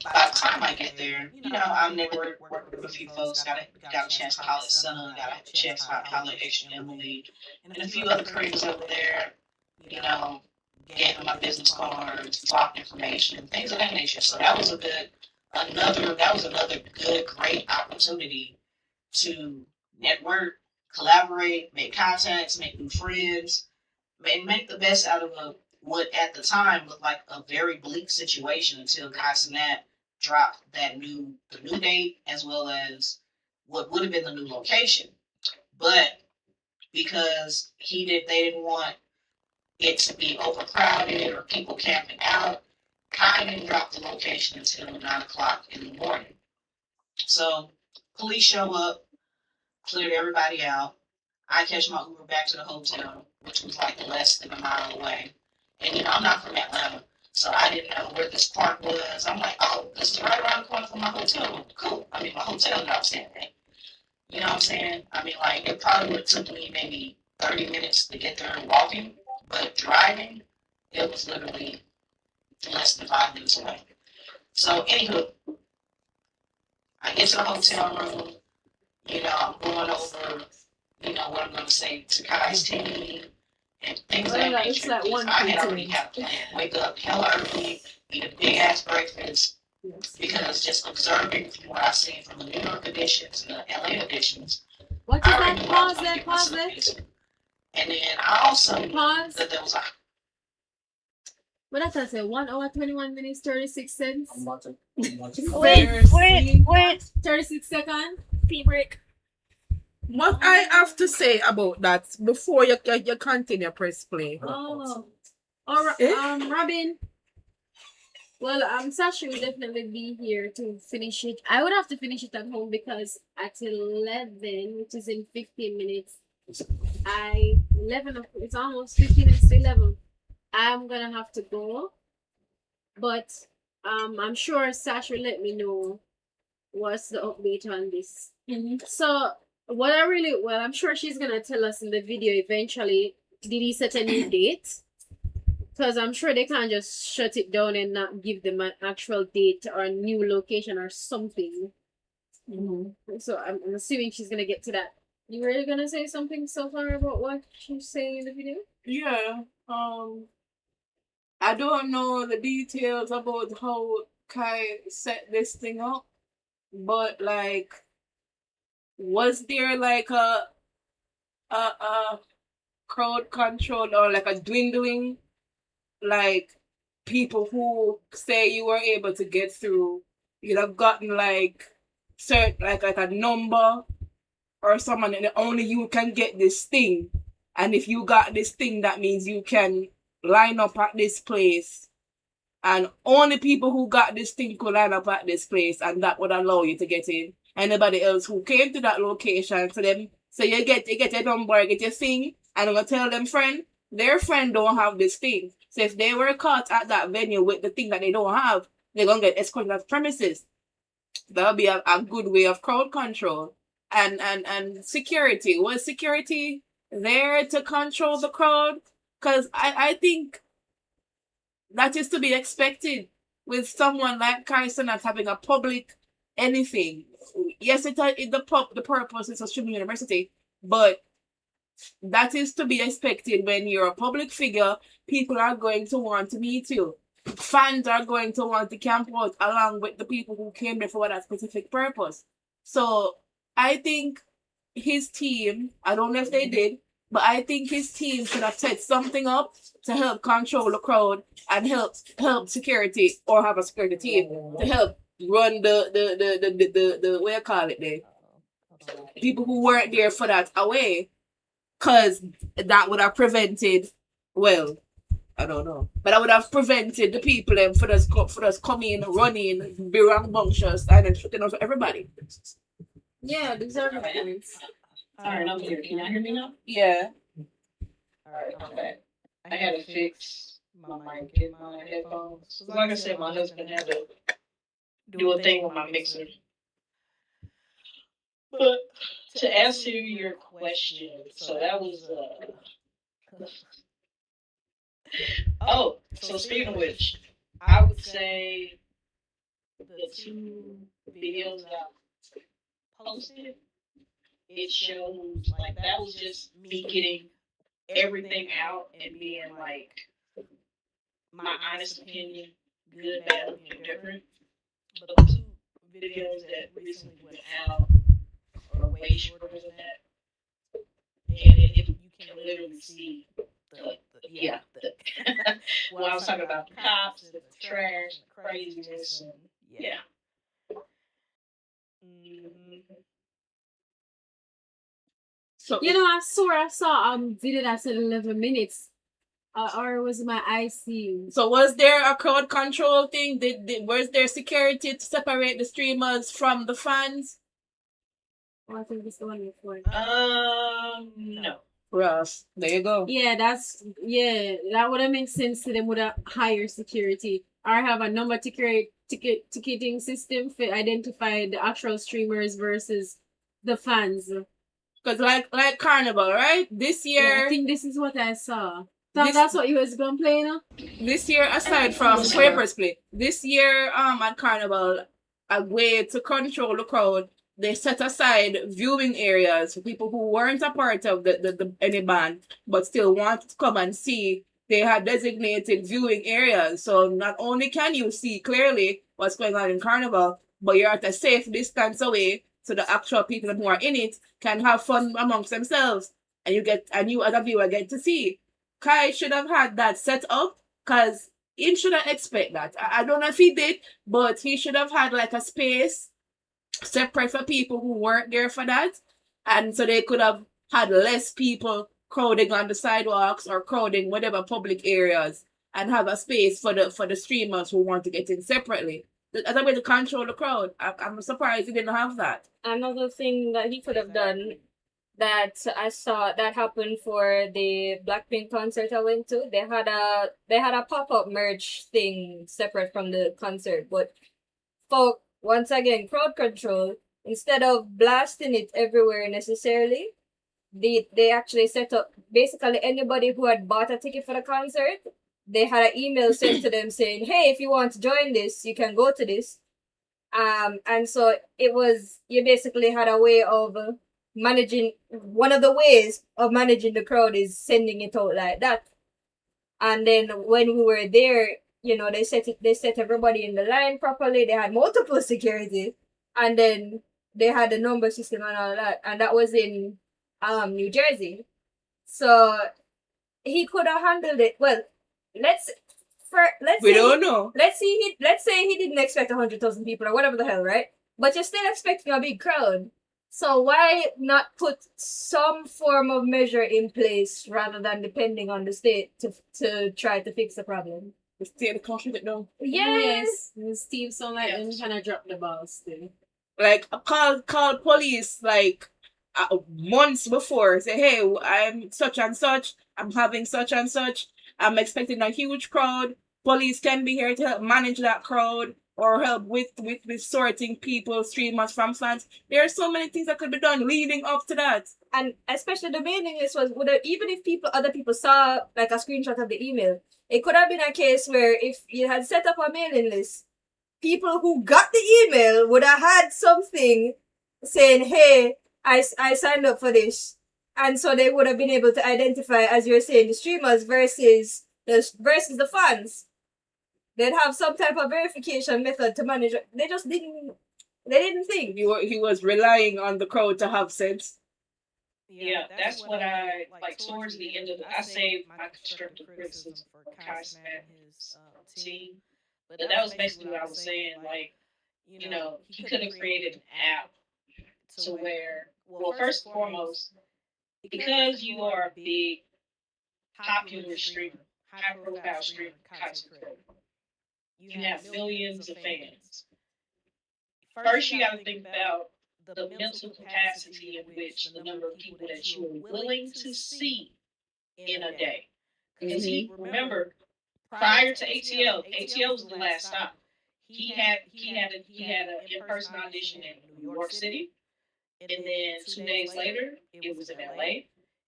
By the time I get there, you know, I'm networking with a few folks. Got a chance to holler at Senna, got a chance to holler at Extra Emily, and a few other creators over there. You know, gave him my business cards, talk information, things of that nature. So that was another good, great opportunity to network, collaborate, make contacts, make new friends, and make the best out of what at the time looked like a very bleak situation until Guy Sinat dropped the new date as well as what would have been the new location. But because they didn't want it to be overcrowded or people camping out, Kai didn't drop the location until 9 o'clock in the morning. So police show up, cleared everybody out. I catch my Uber back to the hotel, which was like less than a mile away. And I'm not from Atlanta, so I didn't know where this park was. I'm like, oh, this is right around the corner from my hotel room. Cool. I mean, my hotel that I was staying at. You know what I'm saying? I mean, like, it probably would have took me maybe 30 minutes to get there walking, but driving, it was literally less than 5 minutes away. So, anywho, I get to the hotel room, I'm going over, what I'm going to say to Kai's team and things like that. It's like one I had already had a plan. Wake up hella early, eat a big ass breakfast, because just observing from what I've seen from the New York editions and the LA editions. What is that? Pause there. And then I also Pause. that there was a What did I say? 1 hour, 21 minutes, 36 cents. Wait. 36 seconds. Pee break. What I have to say about that before you continue, press play. Oh. Alright, Robin. Well, Sasha will definitely be here to finish it. I would have to finish it at home because at 11, which is in 15 minutes, it's almost 15 minutes to 11. I'm gonna have to go. But I'm sure Sasha will let me know what's the update on this. So I'm sure she's gonna tell us in the video eventually, did he set a new date? Because I'm sure they can't just shut it down and not give them an actual date or a new location or something. So I'm assuming she's gonna get to that. You really gonna say something so far about what she's saying in the video? Yeah. I don't know the details about how Kai set this thing up, but like, was there like a crowd control or like a dwindling? Like, people who say you were able to get through, you'd have gotten like a number or someone, and only you can get this thing. And if you got this thing, that means you can line up at this place. And only people who got this thing could line up at this place, and that would allow you to get in. Anybody else who came to that location, so you get your number, get your thing, and I'm gonna tell them their friend don't have this thing. So if they were caught at that venue with the thing that they don't have, they're gonna get escorted off premises. That'll be a good way of crowd control. And security. Was security there to control the crowd? Because I think that is to be expected with someone like Carson not having a public anything. Yes, the purpose is a streaming university, but that is to be expected when you're a public figure. People are going to want to meet you. Fans are going to want to camp out along with the people who came there for that specific purpose. So I think his team, I don't know if they did, but I think his team should have set something up to help control the crowd and help security, or have a security team to help run the what you call it there. People who weren't there for that away. Because that would have prevented, well, I don't know, but I would have prevented the people for us coming, running, be rambunctious, and then shooting out everybody. Yeah, these are the points. Alright, I'm here. Can you hear me now? Yeah. Alright, I'm back. I had to fix my mic in my headphones. Like I said, my husband had to do a thing with my mixer. But to answer your question, so that was so speaking of which, I would say the 2 videos that I posted, it shows like that was just me getting everything out and being like my honest opinion, good, bad, or indifferent. But the two videos that recently went out are way shorter than that. And you can literally see well, I was talking about the cops, and the trash, the craziness, and yeah. So I swore I saw video that said 11 minutes. Or was my eye seeing? So was there a crowd control thing? Was there security to separate the streamers from the fans? Oh, I think it's the one before. No. Ross, there you go. Yeah, that would have made sense to them with a higher security. Or have a number ticketing system for identify the actual streamers versus the fans. Because like Carnival, right? This year... Yeah, I think this is what I saw. That's what you was complaining. This year, aside from paper split, this year at Carnival, a way to control the crowd, they set aside viewing areas for people who weren't a part of any band but still want to come and see. They had designated viewing areas, so not only can you see clearly what's going on in Carnival, but you're at a safe distance away, so the actual people who are in it can have fun amongst themselves, and you as a viewer get to see. Kai should have had that set up, because he shouldn't expect that. I don't know if he did, but he should have had like a space separate for people who weren't there for that, and so they could have had less people crowding on the sidewalks or crowding whatever public areas, and have a space for the streamers who want to get in separately. As a way to control the crowd. I'm surprised he didn't have that. Another thing that he could have done that I saw that happened for the Blackpink concert I went to. They had a pop-up merch thing separate from the concert, but for once again crowd control, instead of blasting it everywhere necessarily, they actually set up basically anybody who had bought a ticket for the concert, they had an email sent to them saying, hey, if you want to join this, you can go to this. And so you basically had a way of managing. One of the ways of managing the crowd is sending it out like that. And then when we were there, they set everybody in the line properly. They had multiple security, and then they had the number system and all that. And that was in New Jersey. So he could have handled it. Well, let's don't know. Let's say he didn't expect 100,000 people or whatever the hell, right? But you're still expecting a big crowd. So why not put some form of measure in place rather than depending on the state to try to fix the problem? The state of country that no. Yes. Steve sound like him kind of dropped the ball still. Like call police like months before. Say, hey, I'm such and such. I'm having such and such. I'm expecting a huge crowd. Police can be here to help manage that crowd or help with sorting people, streamers from fans. There are so many things that could be done leading up to that. And especially the mailing list was, even if other people saw like a screenshot of the email, it could have been a case where if you had set up a mailing list, people who got the email would have had something saying, hey, I signed up for this. And so they would have been able to identify, as you're saying, the streamers versus the fans. They'd have some type of verification method to manage it. They didn't think. He was relying on the crowd to have sense. Yeah, that's what I like towards the end of I saved my constructive criticism for Kai's and his team. But that was basically what I was saying. Like, he could have created an app to where, well, first and foremost, because you are a big, popular streamer, high-profile streamer, content creator, you have millions of fans. First, you got to think about the mental capacity in which the number of people that you are willing to see in a day. Because remember, prior to ATL was the last stop. He had an in-person audition in New York City, and then 2 days later it was in LA,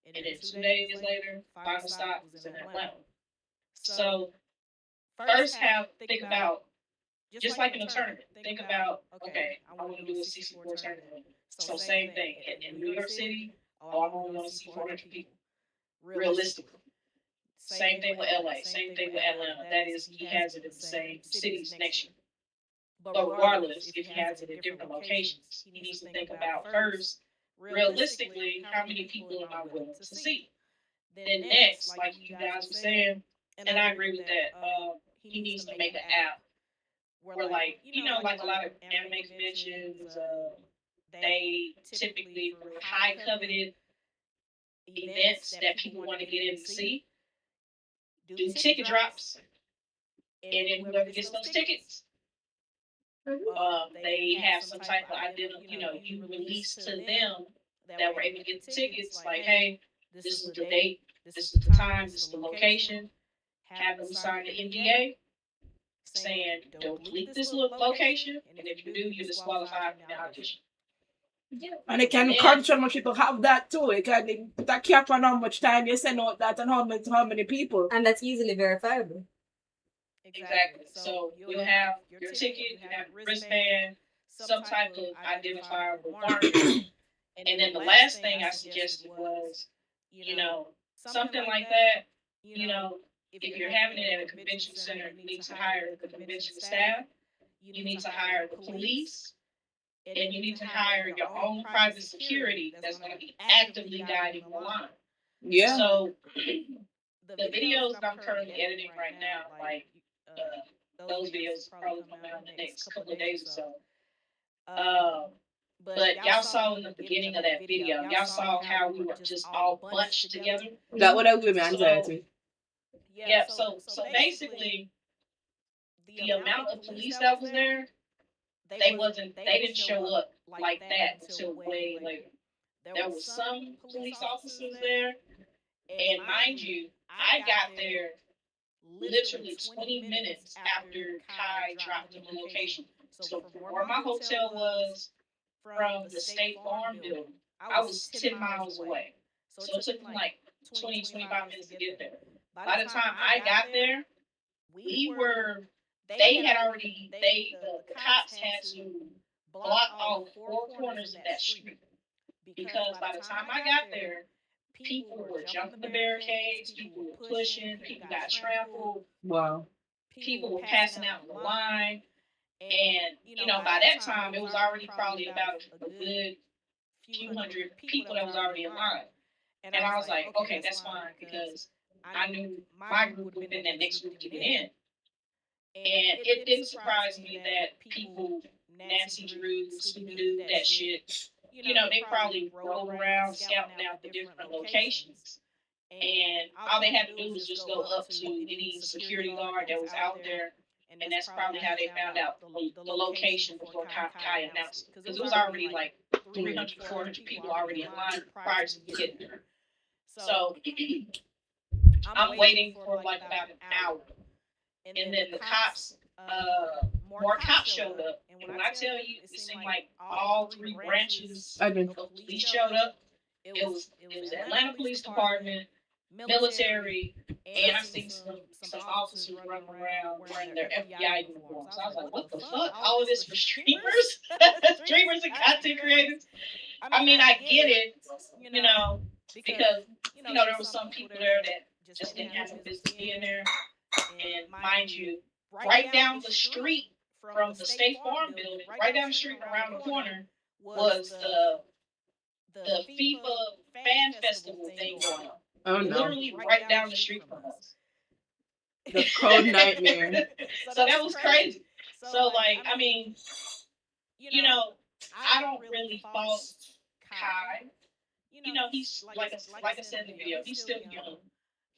and then 2 days later, final stop was in Atlanta. So first think about, just like in a tournament, think about, okay, I want to do a 64 tournament. So same thing, in New York City, I only want to see 400 people, realistically. Same thing with LA. Same thing with Atlanta. That is, he has it in the same cities next year. But regardless, if he has it in different locations, he needs to think about first, realistically, how many people am I willing to see? Then next, like you guys were saying, and I agree with that, he needs to make an app where, like, like a lot of anime conventions, they typically, for high coveted events that people want to get in to see, do ticket drops, and then whoever gets those tickets, they have some type of identity, you release to them that were able to get the tickets, like, hey, this is the date, this is the time, this is the location, have them sign the NDA saying, don't leak this location, and if you do, you're disqualified from the audition. Yeah. And it can encourage how much people have that too. It can put a cap on how much time you send out that and how many people. And that's easily verifiable. Exactly. So you'll have your ticket, you have your wristband, some type of identifiable marker. And then the last thing I suggested was, something like that, if you're having it at a convention center, you need to hire the convention staff, you need to hire the police, and you need to hire your own private security that's going to be actively guiding the line. Yeah. So the videos that I'm currently editing right now, like those videos probably come out in the next couple of days or so. But y'all saw in the beginning of that video, y'all saw how we were just all bunched together. That would have given me anxiety. Yeah. So basically, the amount of police that was there, they didn't show up like that until way later. There were some police officers there, and mind you, I got there literally 20 minutes after Kai dropped the location. So from where my hotel was, from the State Farm building, I was 10 miles away. So it took me like 20, 25 minutes to get there. By the time I got there, the cops had to block off 4 corners of that street. Because by the time I got there, people were jumping the barricades, people were pushing, people got trampled. Wow. People were passing out in the line. And, by that time, it was already probably about a good few hundred people that was already in line. And I was like, okay, that's fine, because I knew my group would have been there next week to get in. And it didn't surprise me that people, Nancy Drew, Scooby-Doo, that shit, they probably rolled around scouting out the different locations. And all they had to do was just go up to any security guard that was out there. And that's probably how they found out the location before Kai announced it. Because it was already like 300, 400 people already in line prior to getting there. So I'm waiting for like about an hour. And then the cops, more cops showed up. And when I tell you, it seemed like all 3 branches of police showed up. It was Atlanta Police Department, military, and I seen some officers running around wearing their FBI uniforms. I was like, what the fuck? All of this for streamers? Streamers and content creators? I mean, I get it, because, there were some people there that just didn't have no business being there. And mind you, right down the street from the State Farm building, right down the street around the corner, was the FIFA fan festival thing going on. Oh, no. Literally right down the street from us. The cold nightmare. So that was crazy. So, like, I mean, I don't really fault Kai. He's, like I said in the video, he's still young.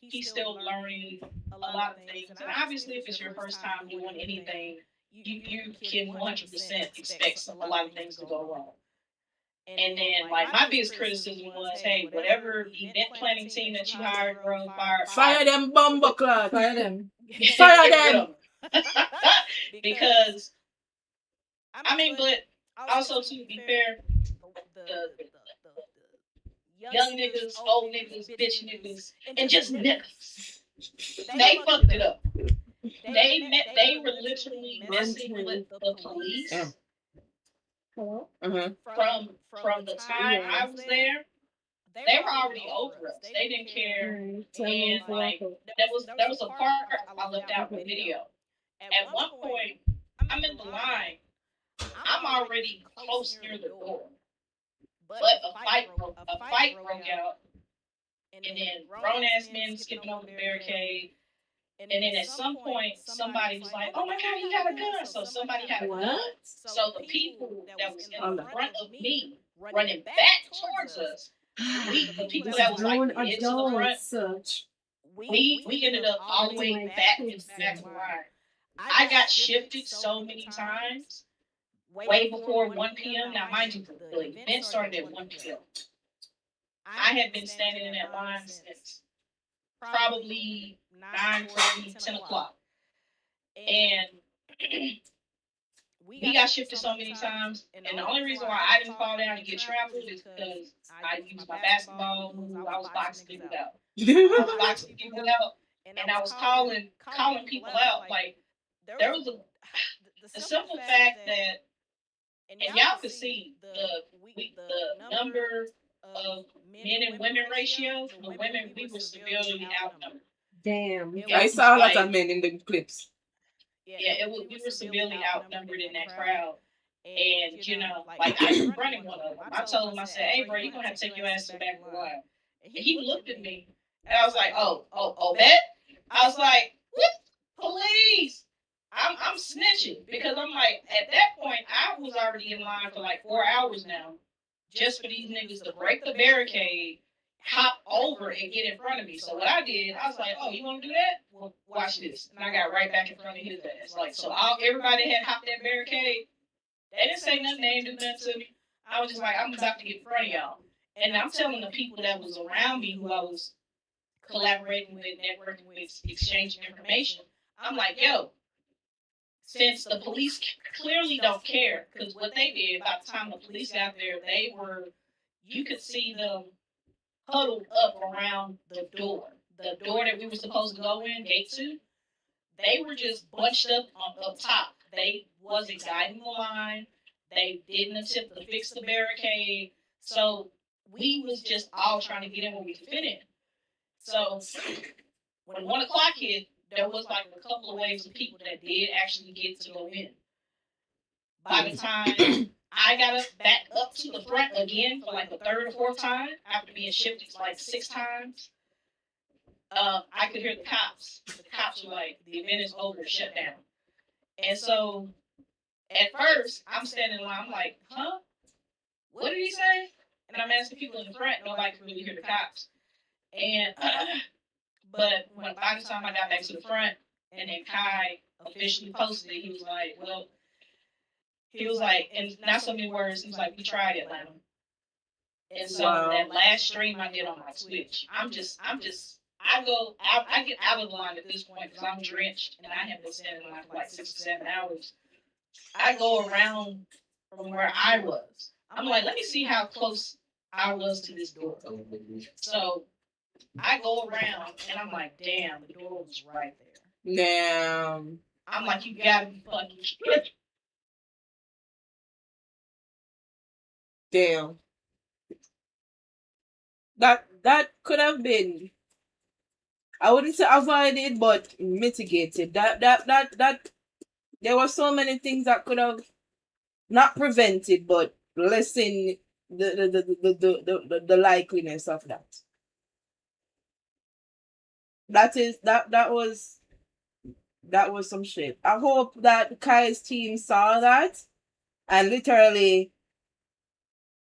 He's still learning a lot of things. And obviously, if it's your first time doing anything, you can 100% expect a lot of things to go wrong. And then, like, my biggest criticism was, hey, whatever event planning team that you hired, bro, fire them, bumbleclad. Fire them. Fire them. Because, I mean, but also, to be fair, the young niggas, old niggas, bitch niggas, and just niggas, they fucked it up. They were literally messing with the police. Uh-huh. From the time I was there they were already over us. They didn't care. And like there was a part I left out in the video. At one point, I'm in the line. I'm already close near the door, but a fight broke out, and then grown ass men skipping over the barricade. And then at some point, somebody was like, "Oh my God, he got a gun!" So somebody had a gun. So the people that was in the front of me, running back towards us, the people that was like into the front, we ended up all the way back in the back of the line. I got shifted so many times, way before 1 p.m. Now, mind you, the event started at 1 p.m. I had been standing in that line since probably 9:30, 10 o'clock. And we got shifted so many times. And the only reason why I didn't fall down and get trampled is because I used my basketball move. I was boxing people out. And I was calling people out. Like, there was the simple fact that, and y'all could see the number of men and women ratio. The women, we were severely outnumbered. Damn. I saw a lot of men in the clips. Yeah, we were severely outnumbered in that crowd. And, you know, like, I was running one of them. I told him, I said, "Hey, bro, you're going to have to take your ass to the back of the line." And he looked at me, and I was like, oh, bet? I was like, "What? Police!" I'm snitching, because I'm like, at that point, I was already in line for like 4 hours now, just for these niggas to break the barricade, hop over, and get in front of me. So what I did, I was like, "Oh, you want to do that? Well, watch this." And I got right back in front of his ass. Like, so everybody had hopped that barricade. They didn't say nothing. They didn't do nothing to me. I was just like, "I'm about to get in front of y'all." And I'm telling the people that was around me, who I was collaborating with, networking with, exchanging information, I'm like, "Yo, since the police clearly don't care," because what they did, by the time the police got there, you could see them huddled up around the door that we were supposed to go in, gate 2. They were just bunched up up top. They wasn't guiding the line. They didn't attempt to fix the barricade. So we was just all trying to get in where we could fit in. So when 1 o'clock hit, there was like a couple of waves of people that did actually get to go in. By the time I got back up to the front again for like the 3rd or 4th time, after being shifted like 6 times, I could hear the cops. The cops were like, "The event is over, shut down." And so at first, I'm standing in line, I'm like, "Huh? What did he say?" And I'm asking people in the front, nobody could really hear the cops. And but by the time I got back to the front, and then Kai officially posted it, he was like, and not so many words, he was like, "We tried Atlanta." And so that last stream I did on my Twitch, I get out of the line at this point because I'm drenched and I have been standing in line for like 6 or 7 hours. I go around from where I was. I'm like, let me see how close I was to this door. So I go around and I'm like, damn, the door was right there. Damn. I'm like, you gotta be fucking kidding. Damn. That could have been, I wouldn't say avoided, but mitigated. That there were so many things that could have not prevented, but lessen the likeliness of that. That was some shit. I hope that Kai's team saw that and literally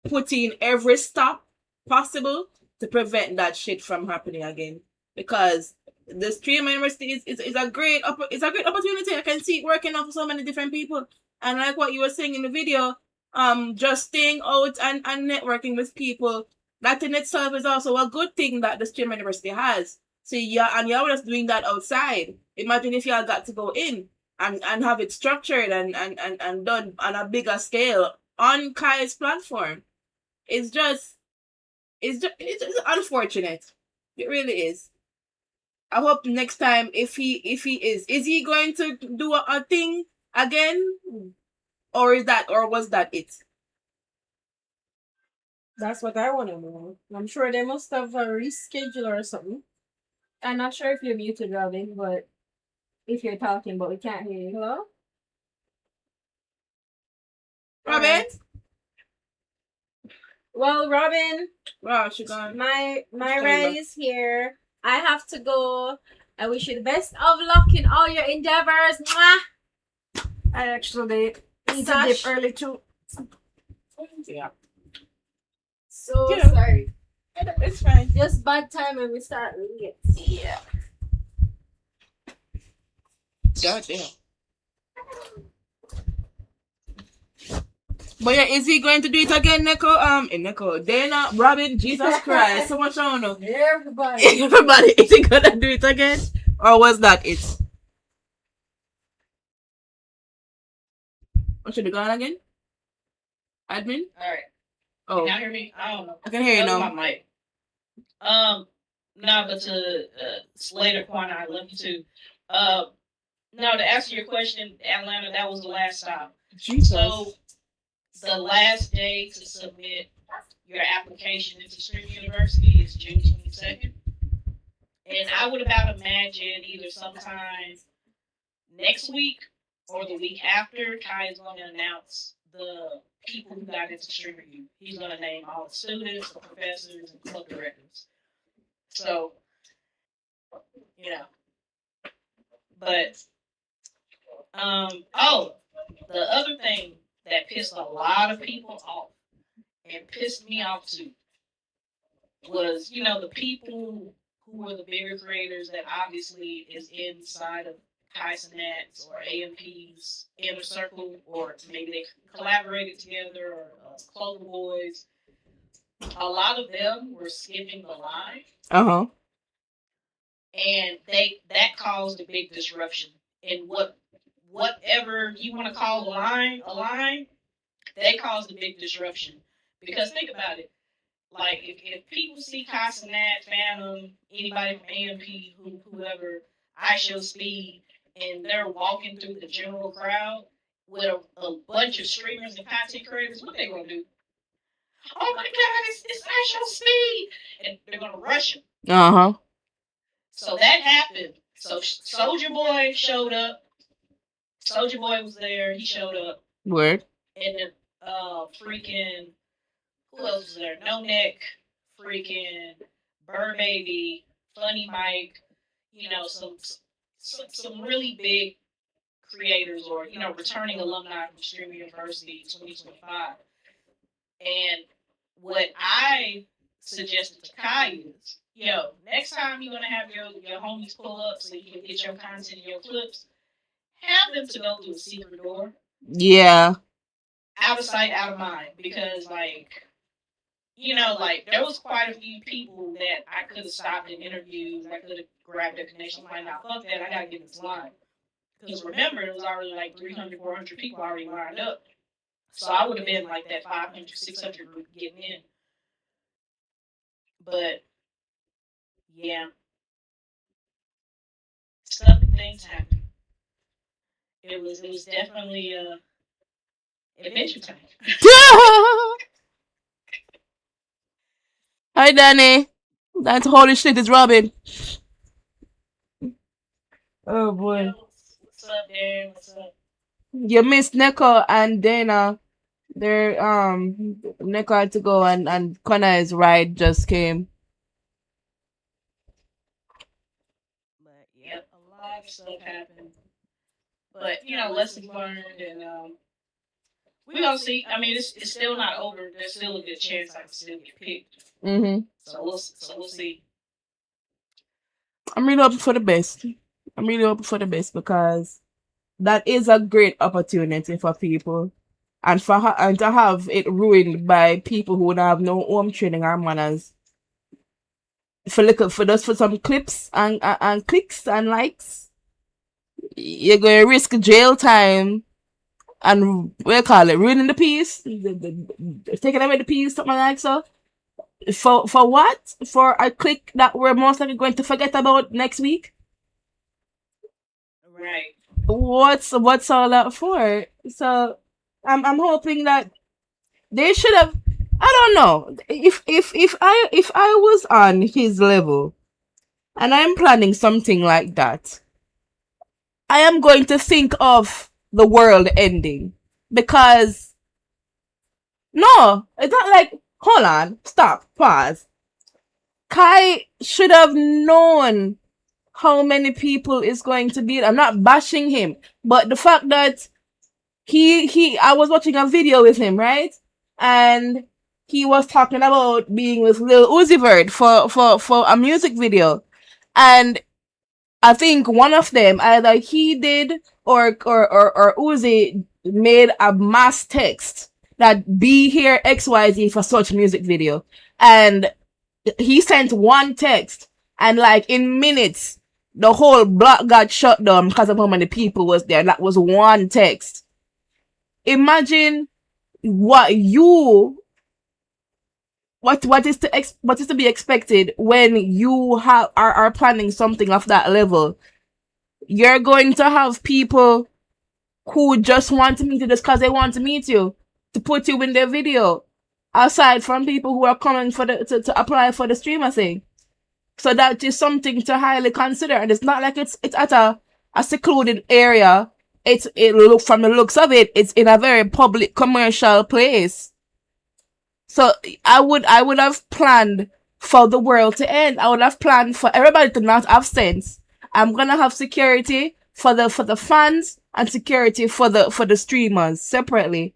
put in every stop possible to prevent that shit from happening again. Because the stream university is a great opportunity. I can see it working out for so many different people. And like what you were saying in the video, just staying out and networking with people, that in itself is also a good thing that the stream university has. So and you're just doing that outside. Imagine if y'all got to go in and have it structured and done on a bigger scale on Kai's platform. It's just unfortunate. It really is. I hope next time, if he is he going to do a thing again, or was that it? That's what I want to know. I'm sure they must have a reschedule or something. I'm not sure if you're muted, Robin, but if you're talking, but we can't hear you. Hello? Robin? Well, Robin, Wow, she gone. my coming ride back. is here. I have to go. I wish you the best of luck in all your endeavors. Mwah! I actually need to Sash. dip early too. Yeah. So Yeah. sorry. It's fine. Just bad time when we start late. Yeah. God damn. But yeah, is he going to do it again, Neko? Dana, Robin, Jesus Christ, so much I don't know. Everybody. Everybody, is he gonna do it again? Or was that it? Or should have gone again? Admin? Alright. Oh, Can y'all hear me? I don't know. I can hear you That was now. my mic. No, but to later point I love you too. No, to answer your question, Atlanta, that was the last stop. Jesus. So the last day to submit your application into Stream University is June 22nd. And I would about imagine either sometime next week or the week after, Kai is going to announce the people who got into Stream Review. He's going to name all the students, the professors, and club directors. So, you know. But, the other thing that pissed a lot of people off and pissed me off too was, the people who were the bigger creators that obviously is inside of Kaizenats or AMP's inner circle, or maybe they collaborated together, or Clover Boys. A lot of them were skipping the line, Uh-huh. and that caused a big disruption. And whatever you want to call a line, they caused a big disruption. Because think about it. Like, if people see Casanat, Phantom, anybody from AMP, whoever, I Show Speed, and they're walking through the general crowd with a bunch of streamers and content creators, what they gonna do? Oh my God, it's I Show Speed! And they're gonna rush him. Uh-huh. So that happened. So Soldier Boy showed up. Soldier Boy was there. He showed up. Word. And then freaking, who else was there? No Neck, freaking Burr Baby, Funny Mike, some really big creators, or returning alumni from Stream University 2025. And what I suggested to Kai is, next time you're gonna have your homies pull up so you can get your content and your clips, have them to go through a secret door. Yeah. Out of sight, out of mind. Because, there was quite a few people that I could have stopped in interviews. I could have grabbed their connection. Like, now, fuck that, I gotta get this line. Because remember, it was already like 300, 400 people already lined up. So I would have been like that 500, 600 group getting in. But, yeah. Stuff and things happen. It was definitely adventure time. Hi, Danny. That's holy shit, it's Robin. Oh, boy. What's up, Darren? What's up? You missed Neko and Dana. They're, Neko had to go, and Connor's ride just came. But, yeah, a lot of stuff happened. But, lessons learned, and we're going to see. I mean, it's still not over. There's still a good chance I can still get picked. Mm-hmm. So we'll see. I'm really hoping for the best. Because that is a great opportunity for people. And and to have it ruined by people who would have no home training or manners. For some clips and clicks and likes, you're going to risk jail time and ruining the piece, taking away the piece, something like so. For what? For a click that we're most likely going to forget about next week? Right. What's all that for? So I'm hoping that they should have I don't know. If I was on his level and I'm planning something like that, I am going to think of the world ending. Because no, it's not like, hold on, stop, pause. Kai should have known how many people is going to be. I'm not bashing him, but the fact that I was watching a video with him, right? And he was talking about being with Lil Uzi Vert for a music video. And I think one of them, either he did or Uzi made a mass text that be here XYZ for such music video. And he sent one text, and like in minutes, the whole block got shut down because of how many people was there. That was one text. Imagine what is to be expected when you are planning something of that level. You're going to have people who just want to meet you just because they want to meet you, to put you in their video, aside from people who are coming for to apply for the streamer thing. So that is something to highly consider. And it's not like it's at a secluded area. From the looks of it, it's in a very public commercial place. So I would have planned for the world to end. I would have planned for everybody to not have sense. I'm gonna have security for the fans and security for the streamers separately.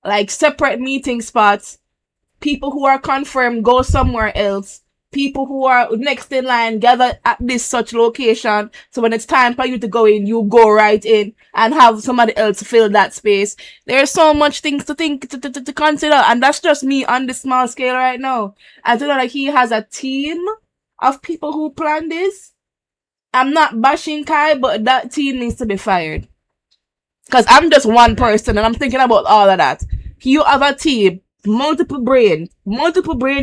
Like separate meeting spots. People who are confirmed go somewhere else. People who are next in line gather at this such location. So when it's time for you to go in, you go right in and have somebody else fill that space. There's so much things to think to consider, and that's just me on the small scale right now. I don't know, like he has a team of people who plan this. I'm not bashing Kai, but that team needs to be fired. Because I'm just one person and I'm thinking about all of that. You have a team, multiple brain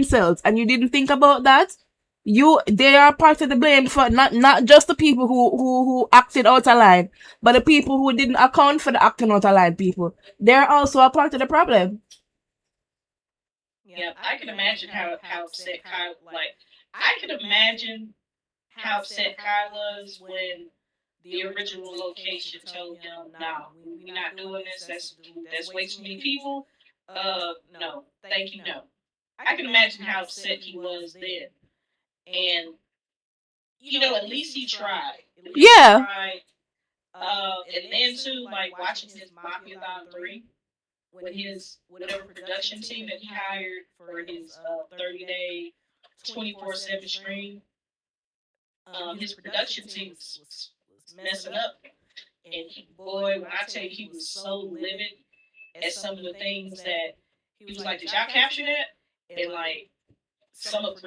cells, and you didn't think about that. They are part of the blame for not just the people who acted out of line, but the people who didn't account for the acting out of line people. They're also a part of the problem. Yeah, I can imagine how upset Kyle, like, I can imagine how upset Kyle was when the original location told him, "No, we're not doing this. That's way too many people. No, thank you, no." I can imagine how upset he was then, and at least he tried. Yeah. And then too, like watching his Mafiathon 3 when his whatever production team that he hired for his 30-day 24/7 stream, his production team was messing up. And boy, when I tell you, he was so livid at some of the things that he was like, "Did y'all capture that?" And like some of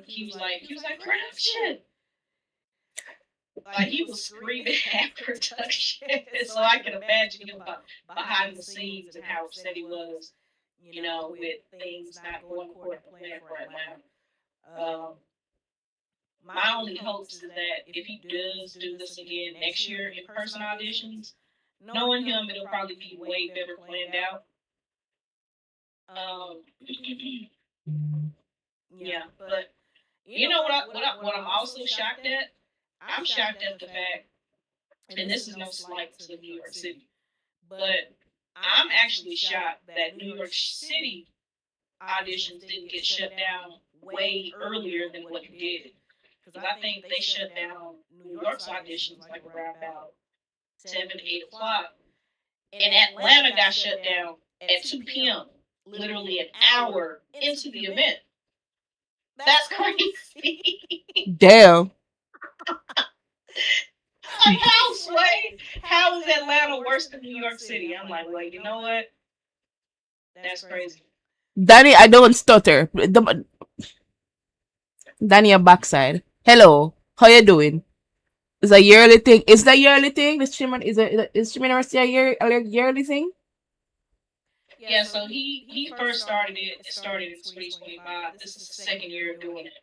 he was like production. Like he was screaming at production. So I can imagine him behind the scenes and how upset he was, with things not going according to plan for Atlanta. My only hopes is that if he does do this again next year in person auditions, knowing him, it'll probably be way better planned out. Yeah, but what I'm also shocked at? I'm shocked at the fact, and this is no slight to New York City, but I'm actually shocked that New York City auditions didn't get shut down way earlier than what it did. Because I think they shut down New York's auditions like around about 7, 8 o'clock. And Atlanta got shut down at 2 p.m., literally an hour into the event. That's crazy. Damn. Like, how is Atlanta worse than New York City? I'm like, well, you know what? That's crazy. Danny, I don't stutter. Danny, a backside. Hello, how you doing? It's a yearly thing. Is that yearly thing? The streamer is streamer university a yearly thing? Yeah, so he first started it. It started in 2025. This is the second year of doing it.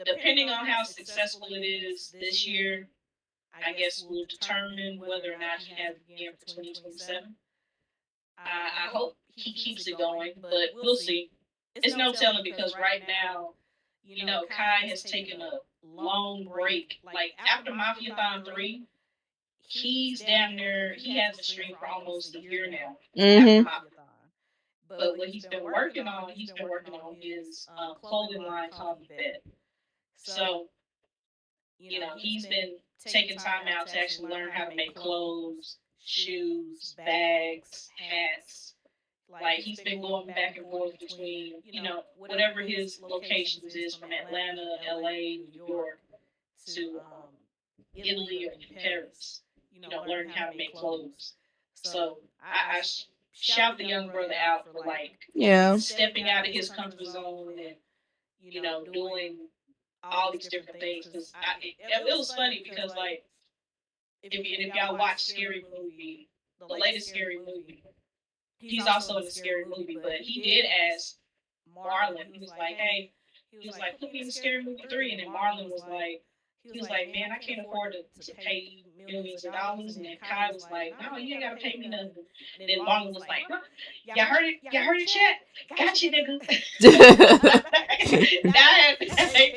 Depending on how successful it is this year, I guess will determine whether or not he has it again for 2027. I hope he keeps it going, but we'll see. It's no telling because right now, Kai has taken a long break. Like after Mafiathon 3, he's down there, he has a stream for almost a year now. Mm-hmm. After But what he's been working on his clothing line called The Vet. So, he's been taking time out to actually learn how to make clothes, shoes, bags, hats. Like he's been going back and forth between, whatever his locations is from Atlanta, LA, New York to Italy or Paris, learning how to make clothes. So I shout the young brother out for like Yeah. stepping out of his comfort zone and doing all these different things. Because it was funny because like if y'all watch Scary Movie, the latest Scary Movie, he's also in the Scary Movie, but he did ask Marlon. He was like, "Hey," he was like, "Put me in the Scary Movie 3," and then Marlon was like. He was like, "Man, I can't afford to pay millions of dollars." And then Kai was like, "No, you ain't gotta pay me nothing." And then Marlon was like, "Y'all heard it? Y'all heard it, chat? Got you, nigga." Now I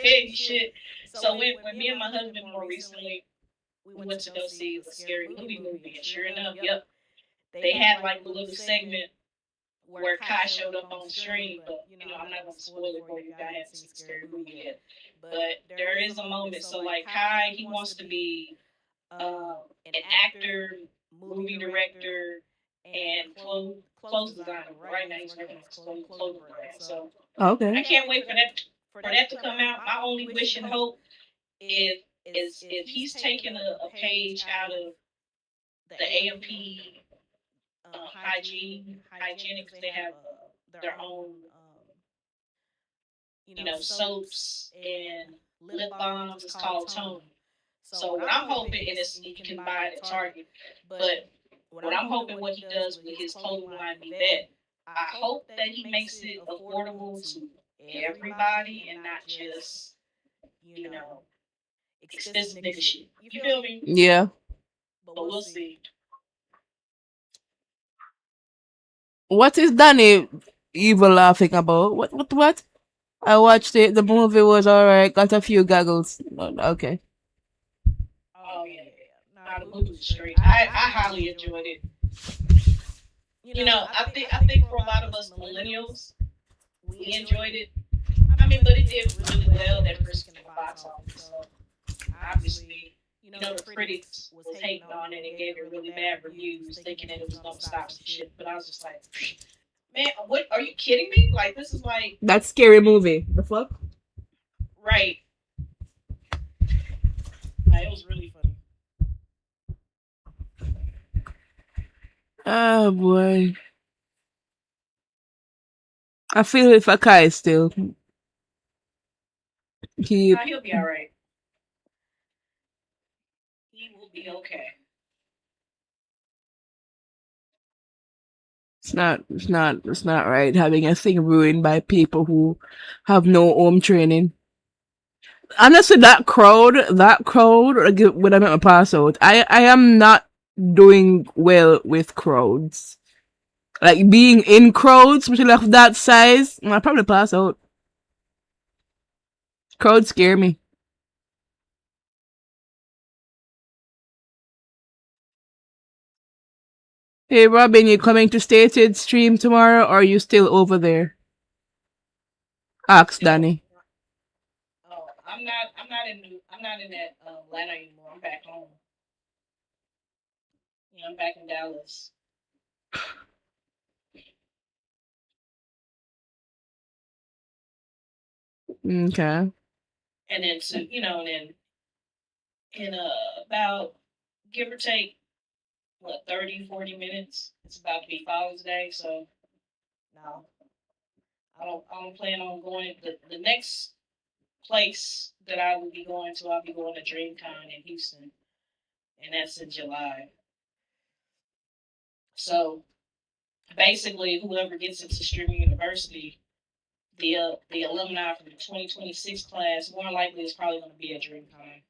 ain't shit. So when me and my husband more recently, we went to go see the Scary Movie, and sure enough, yep, they had like a little segment where Kai showed up on the stream, but I'm not gonna spoil it for you. I haven't seen the Scary Movie yet. But there is a moment. So like Kai, he wants to be an actor, movie director, and clothes designer. Right now he's working on clothing brand. So Okay. I can't wait for that to come out. My only wish and hope is if he's taking a page out of the AMP hygienics, they have their own soaps and lip balms. It's called Tone. So what I'm hoping, and you can buy it at Target, but what I'm hoping what he does with his clothing line be that I hope that he makes it affordable to everybody and not just, expensive nigga shit. You feel me? Yeah. But we'll see. What is Danny evil laughing about? What? I watched it. The movie was alright. Got a few gaggles. Okay. Oh yeah. Nah, the movie was straight. I highly enjoyed it. I think for a lot of us millennials, we enjoyed it. I mean, but it did really well that first in the box office. So obviously, the critics was hating on it and gave it really bad reviews, thinking that it was gonna stop some shit. But I was just like, man, what? Are you kidding me? Like this is like that Scary Movie. The fuck? Right. Like, it was really funny. Oh boy. I feel it for Kai still. He'll be alright. He will be okay. It's not right having a thing ruined by people who have no home training. Honestly, that crowd when I'm at my pass out. I am not doing well with crowds. Like being in crowds, especially of that size, I probably pass out. Crowds scare me. Hey Robin, you coming to Stated stream tomorrow, or are you still over there? Ask Danny. Oh, I'm not in that Atlanta anymore. I'm back home. I'm back in Dallas. Okay. And then in about give or take 30-40 minutes, it's about to be Father's Day, so no. I don't plan on going. The next place that I will be going to, I'll be going to DreamCon in Houston, and that's in July. So basically, whoever gets into Streaming University, the alumni from the 2026 class, more likely is probably going to be at DreamCon,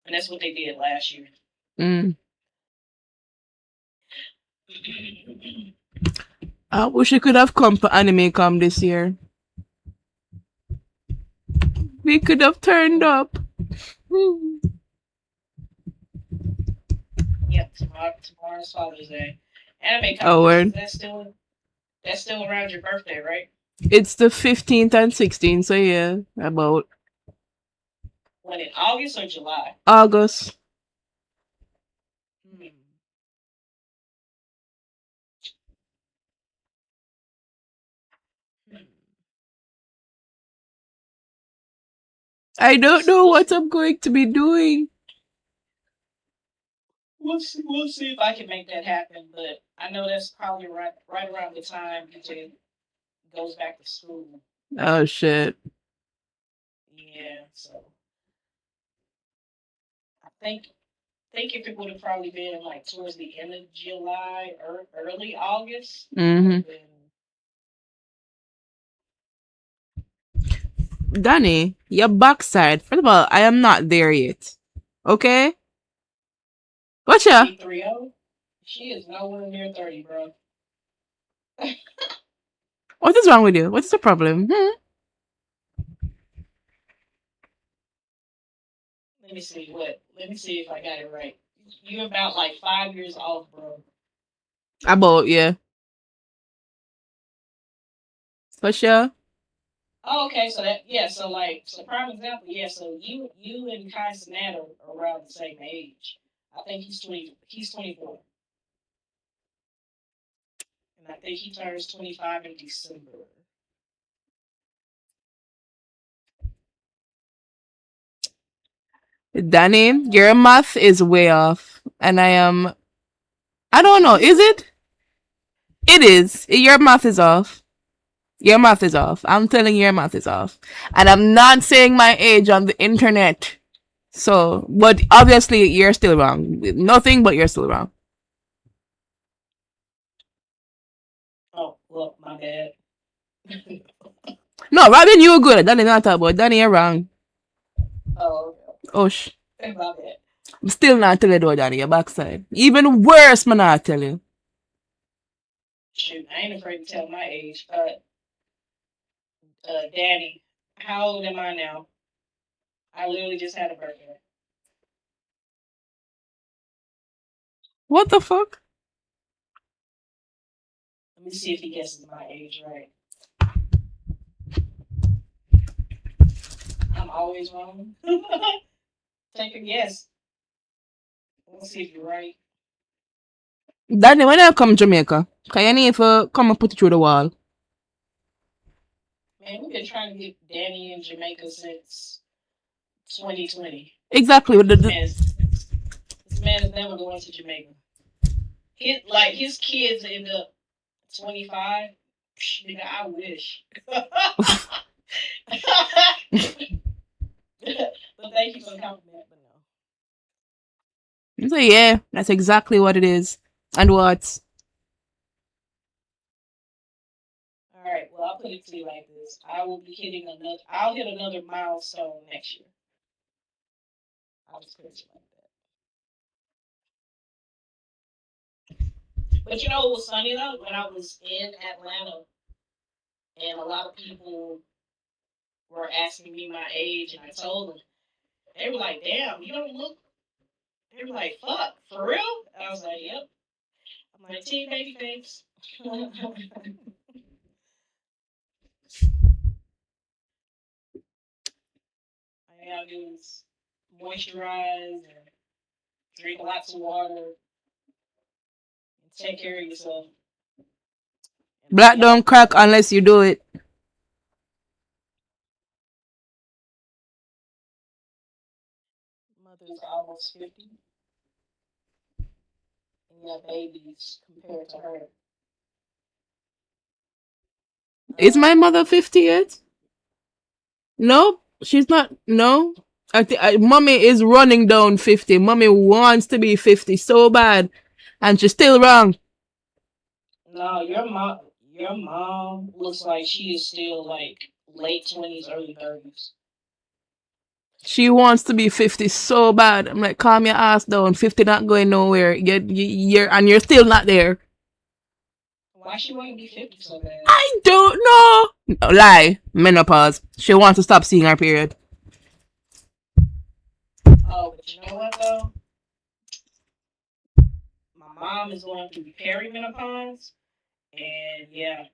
and that's what they did last year. I wish you could have come for Anime Con this year. We could have turned up. Yep, tomorrow's Father's Day. Anime Oh, word. that's still around your birthday, right? It's the 15th and 16th, so yeah, about When in August or July? August. I don't know what I'm going to be doing. We'll see if I can make that happen, but I know that's probably right around the time DJ goes back to school. Oh shit. Yeah, so I think if it would have probably been like towards the end of July or early August. Mm-hmm. Danny, your backside. First of all, I am not there yet. Okay? Whatcha? 3-0? She is nowhere near 30, bro. What is wrong with you? What's the problem? Let me see if I got it right. You're about like 5 years off, bro. About, yeah. For sure. Oh, okay, so prime example, yeah, so you and Kai Cenat are around the same age. I think he's 24. And I think he turns 25 in December. Danny, your math is way off. And I don't know, is it? It is. Your math is off. Your math is off. I'm telling you, your math is off. And I'm not saying my age on the internet. So, but obviously, you're still wrong. Nothing but you're still wrong. Oh, well, my bad. No, Robin, you were good. Danny, not talk about. Danny, you're wrong. Oh, okay. Oh, sh. My bad. I'm still not telling you though, Danny, your backside. Even worse, man, I tell you. Shoot, I ain't afraid to tell my age. Danny, how old am I now? I literally just had a birthday. What the fuck? Let me see if he guesses my age right. I'm always wrong. Take a guess. We'll see if you're right. Danny, when I come to Jamaica, can you need to come and put it through the wall? Man, we've been trying to get Danny in Jamaica since 2020. Exactly. This man is never going to Jamaica. His kids end up 25. Nigga, I wish. But thank you for the compliment, but no. So yeah, that's exactly what it is. And what? Alright, well, I'll put it to you like this. I'll hit another milestone next year. I'll just put it like that. But you know what was funny though? When I was in Atlanta and a lot of people were asking me my age and I told them, they were like, damn, you don't look. They were like, fuck, for real? I was like, yep. I'm like, teen baby face. All you gotta do is moisturize and drink lots of water and take care of yourself. Black don't crack unless you do it. Mother's almost 50. And you have babies compared to her. Is my mother 50 yet? No, she's not. No. Mommy is running down 50. Mommy wants to be 50 so bad. And she's still wrong. No, your mom looks like she is still like late 20s, early 30s. She wants to be 50 so bad. I'm like, calm your ass down. 50 not going nowhere. You're still not there. Why she want to be 50 so bad? I don't know. No, lie. Menopause. She wants to stop seeing her period. Oh, but you know what though? My mom is going through perimenopause, and yeah.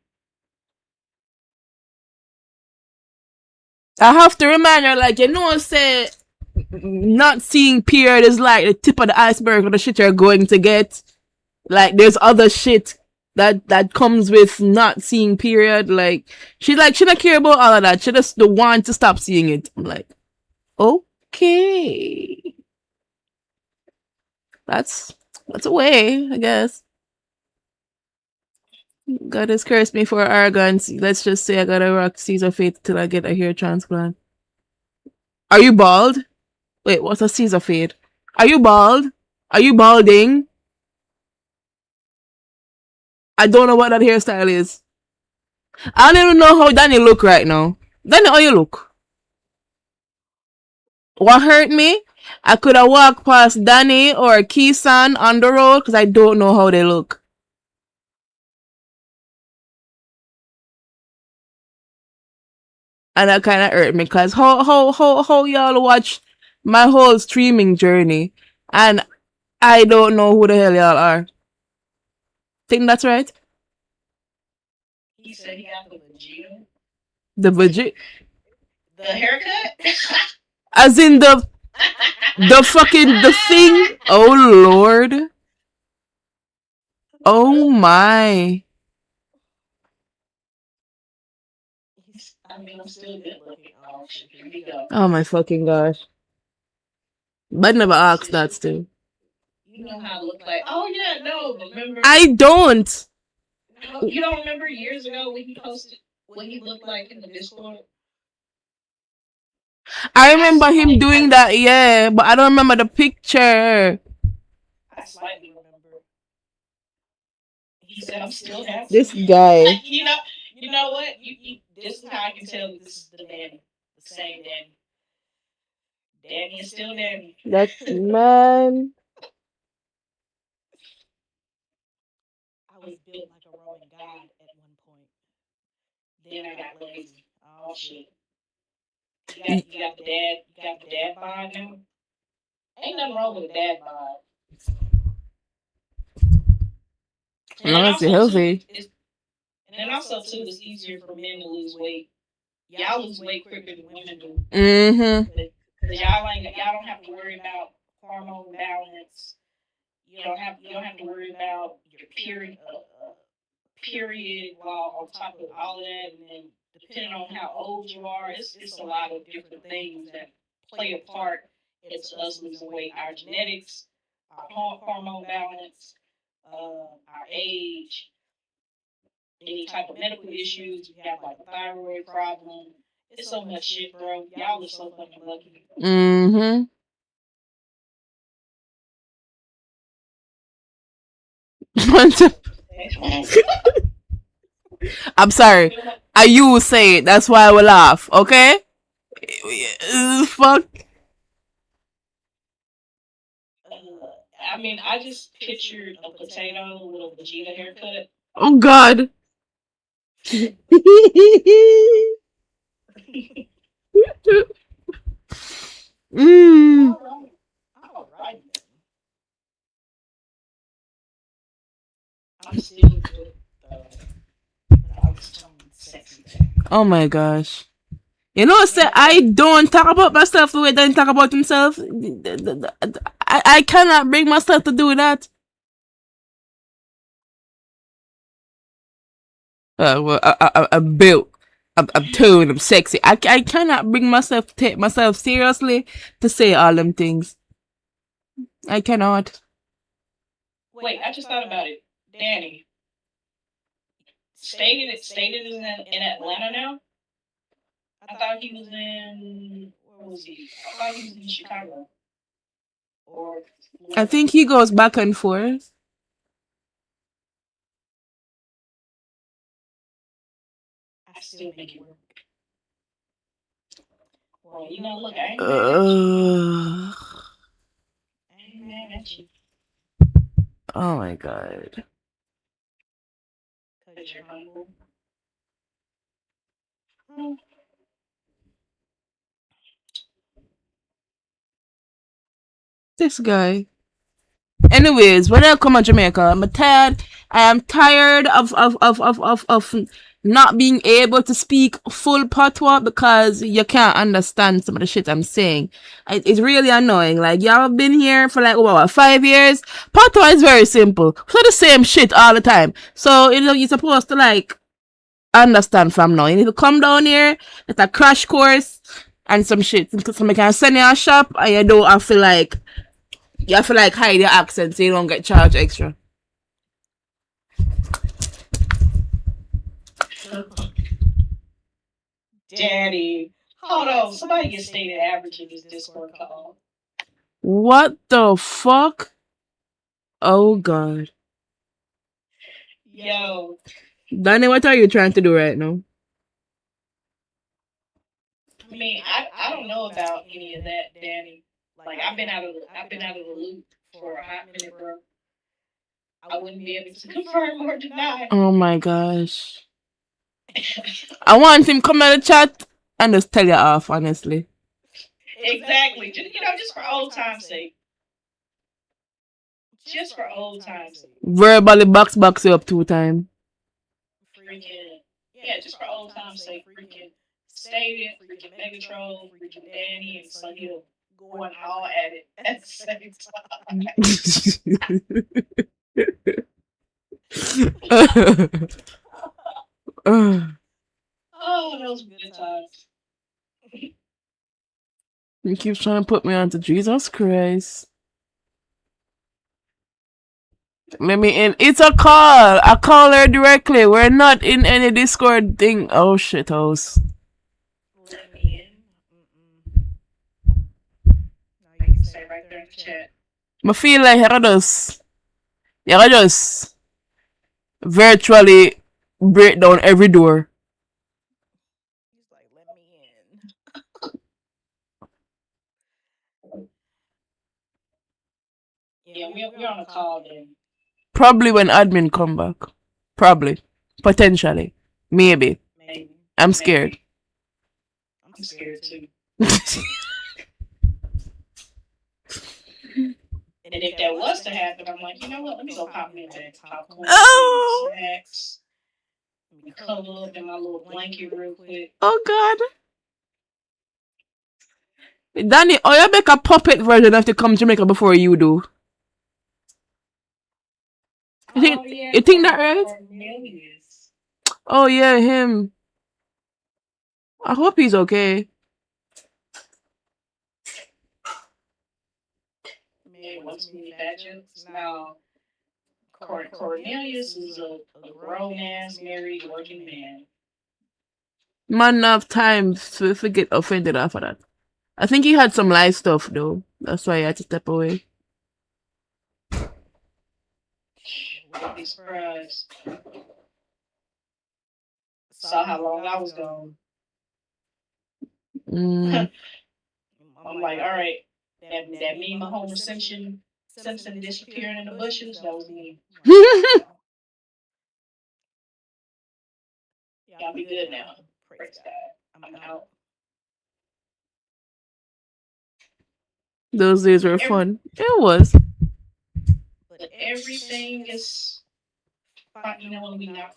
I have to remind her, like, you know, say not seeing period is like the tip of the iceberg of the shit you're going to get. Like, there's other shit that comes with not seeing period. Like, she don't care about all of that. She just the want to stop seeing it. I'm like, okay, that's a way, I guess. God has cursed me for arrogance. Let's just say I gotta rock Caesar fate till I get a hair transplant. Are you bald? Wait, what's a Caesar fade? Are you bald? Are you balding? I don't know what that hairstyle is. I don't even know how Danny look right now. Danny, how you look? What hurt me? I could have walked past Danny or Kisan on the road because I don't know how they look. And that kind of hurt me because how y'all watch my whole streaming journey and I don't know who the hell y'all are. Think that's right? He said he got the vagina. The budget? The haircut? As in the fucking the thing? Oh Lord. Oh my. I mean, I'm still good looking. Oh shit, here we go. Oh my fucking gosh. But never asked that still. You know how to look like. Oh yeah, no, remember? I don't. No, you don't remember years ago when he posted what he looked like in the Discord? I remember him doing that, yeah, but I don't remember the picture. I slightly remember. He said, "I'm still handsome." This guy. You know what? This is how I can tell this is the Danny, the same Danny. Danny is still Danny. That's man. I was built like a Roman god at one point. Then I got lazy. Oh shit. You got the dad bod now. Ain't nothing wrong with a dad bod. No, it's healthy. And then also too, it's easier for men to lose weight. Y'all lose weight quicker than women do. Mm-hmm. Because y'all don't have to worry about hormone balance. You don't have to worry about your period while on top of all of that, and then depending on how old you are, it's a lot of different things that play a part into us losing weight. Our genetics, our hormone balance, our age, any type of medical issues. You have like a thyroid problem. It's so much shit, bro. Y'all are so fucking lucky. Mm-hmm. I'm sorry. You say it. That's why I will laugh. Okay? Fuck. I mean, I just pictured a potato with a Vegeta haircut. Oh God. Mm. All right. I'm still good. Sexy. Oh my gosh. You know, say I don't talk about myself the way they talk about himself. I cannot bring myself to do that. Well, I'm built. I'm toned. I'm sexy. I cannot bring myself to take myself seriously to say all them things. I cannot. Wait, I just thought about it. Danny. Stated is in Atlanta now? I thought he was in, where was he? I thought he was in Chicago. Or I think he goes back and forth. I still make it work. Well, you know, look, I ain't mad at you. Oh my God. picture, Michael. This guy. Anyways, when I come to Jamaica, I'm tired. I am tired of not being able to speak full patois because you can't understand some of the shit I'm saying. It's really annoying. Like, y'all have been here for like, what, 5 years? Patois is very simple. So the same shit all the time. So, you know, you're supposed to like understand from now. You need to come down here, get a crash course and some shit. So I can send you a shop and you don't have to like hide your accent so you don't get charged extra. Daddy, hold on. Somebody get stated average in this Discord call. What the fuck? Oh god. Yo. Danny, what are you trying to do right now? I mean, I don't know about any of that, Danny. Like I've been out of the loop for a hot minute, bro. I wouldn't be able to confirm or deny. Oh my gosh. I want him come in the chat and just tell you off, honestly. Exactly. Just for old time's sake. Just for old time's sake. Verbally box you up 2 times. Freaking, yeah, just for old time's sake. Freaking Stadia, freaking Megatron, freaking Danny, and Sunhill going all at it at the same time. Oh, those good times. He keeps trying to put me onto Jesus Christ. Let me in. It's a call. I call her directly. We're not in any Discord thing. Oh shit house. Let me in. Now you can say right there in the chat. I feel like you can just virtually break down every door. He's like, let me in. Yeah, we're on a call then. Probably when admin come back. Probably. Potentially. Maybe. I'm scared. I'm scared too. And if that was to happen, I'm like, you know what? Let me go pop me a bag of popcorn, snacks. Let me cuddle up in my little blanket real quick. Oh god. Danny, you make a puppet version of to come to Jamaica before you do. You think that right? Oh yeah, him. I hope he's okay. Man, what's me bad jokes? Now, Cornelius is a grown ass married working man. Man, enough time to get offended after that. I think he had some life stuff though. That's why he had to step away. Wouldn't be surprised. Saw how long I was gone. I'm like, all right, that meme of Homer Simpson disappearing in the bushes, that was me. Y'all be good now. Praise God. I'm out. Those days were fun. It was. But everything is fine. You know what? We not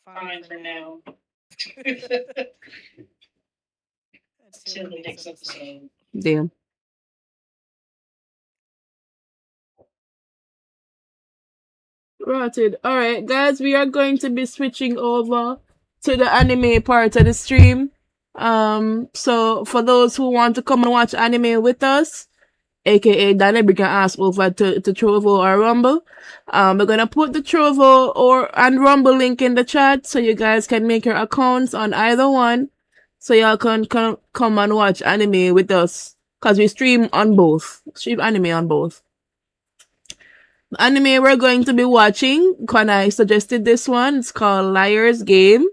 fine for now. Till the next episode. Damn. Rotted. Alright, guys, we are going to be switching over to the anime part of the stream. So for those who want to come and watch anime with us, aka Danny, we can ask over to Trovo or Rumble. We're gonna put the Trovo and Rumble link in the chat so you guys can make your accounts on either one, so y'all can come and watch anime with us, cause we stream on both. Stream anime on both. The anime we're going to be watching, Konai suggested this one. It's called Liar's Game.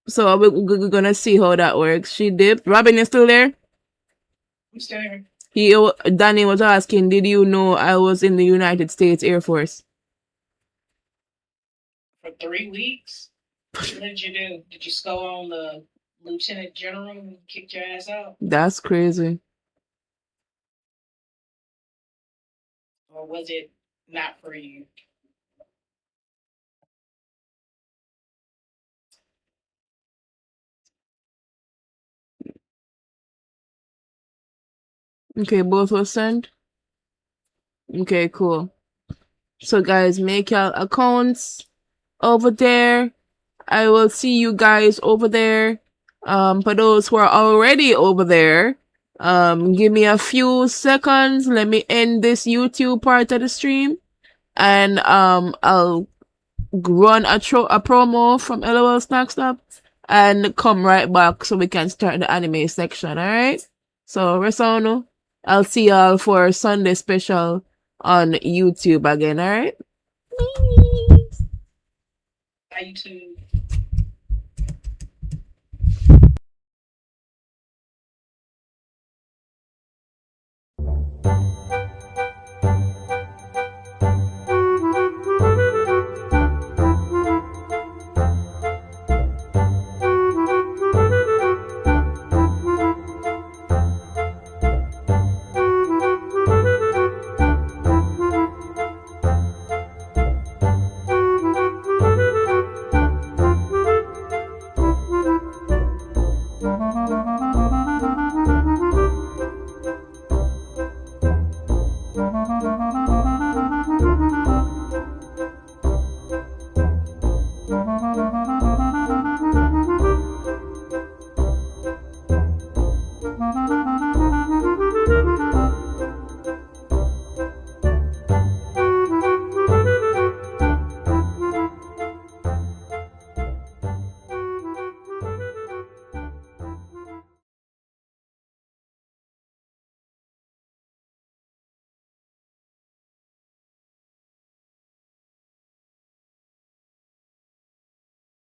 So we're gonna see how that works. She dipped. Robin, you still there? I'm still here. Danny was asking, did you know I was in the United States Air Force? For 3 weeks? What did you do? Did you score on the lieutenant general and kick your ass out? That's crazy. Or was it not for you? Okay, both were sent. Okay, cool. So guys, make your accounts over there. I will see you guys over there. For those who are already over there, give me a few seconds. Let me end this YouTube part of the stream, and I'll run a promo from LOL Snack Stop and come right back so we can start the anime section. All right. So Resano, I'll see y'all for Sunday special on YouTube again. All right. Bye, YouTube. Thank you.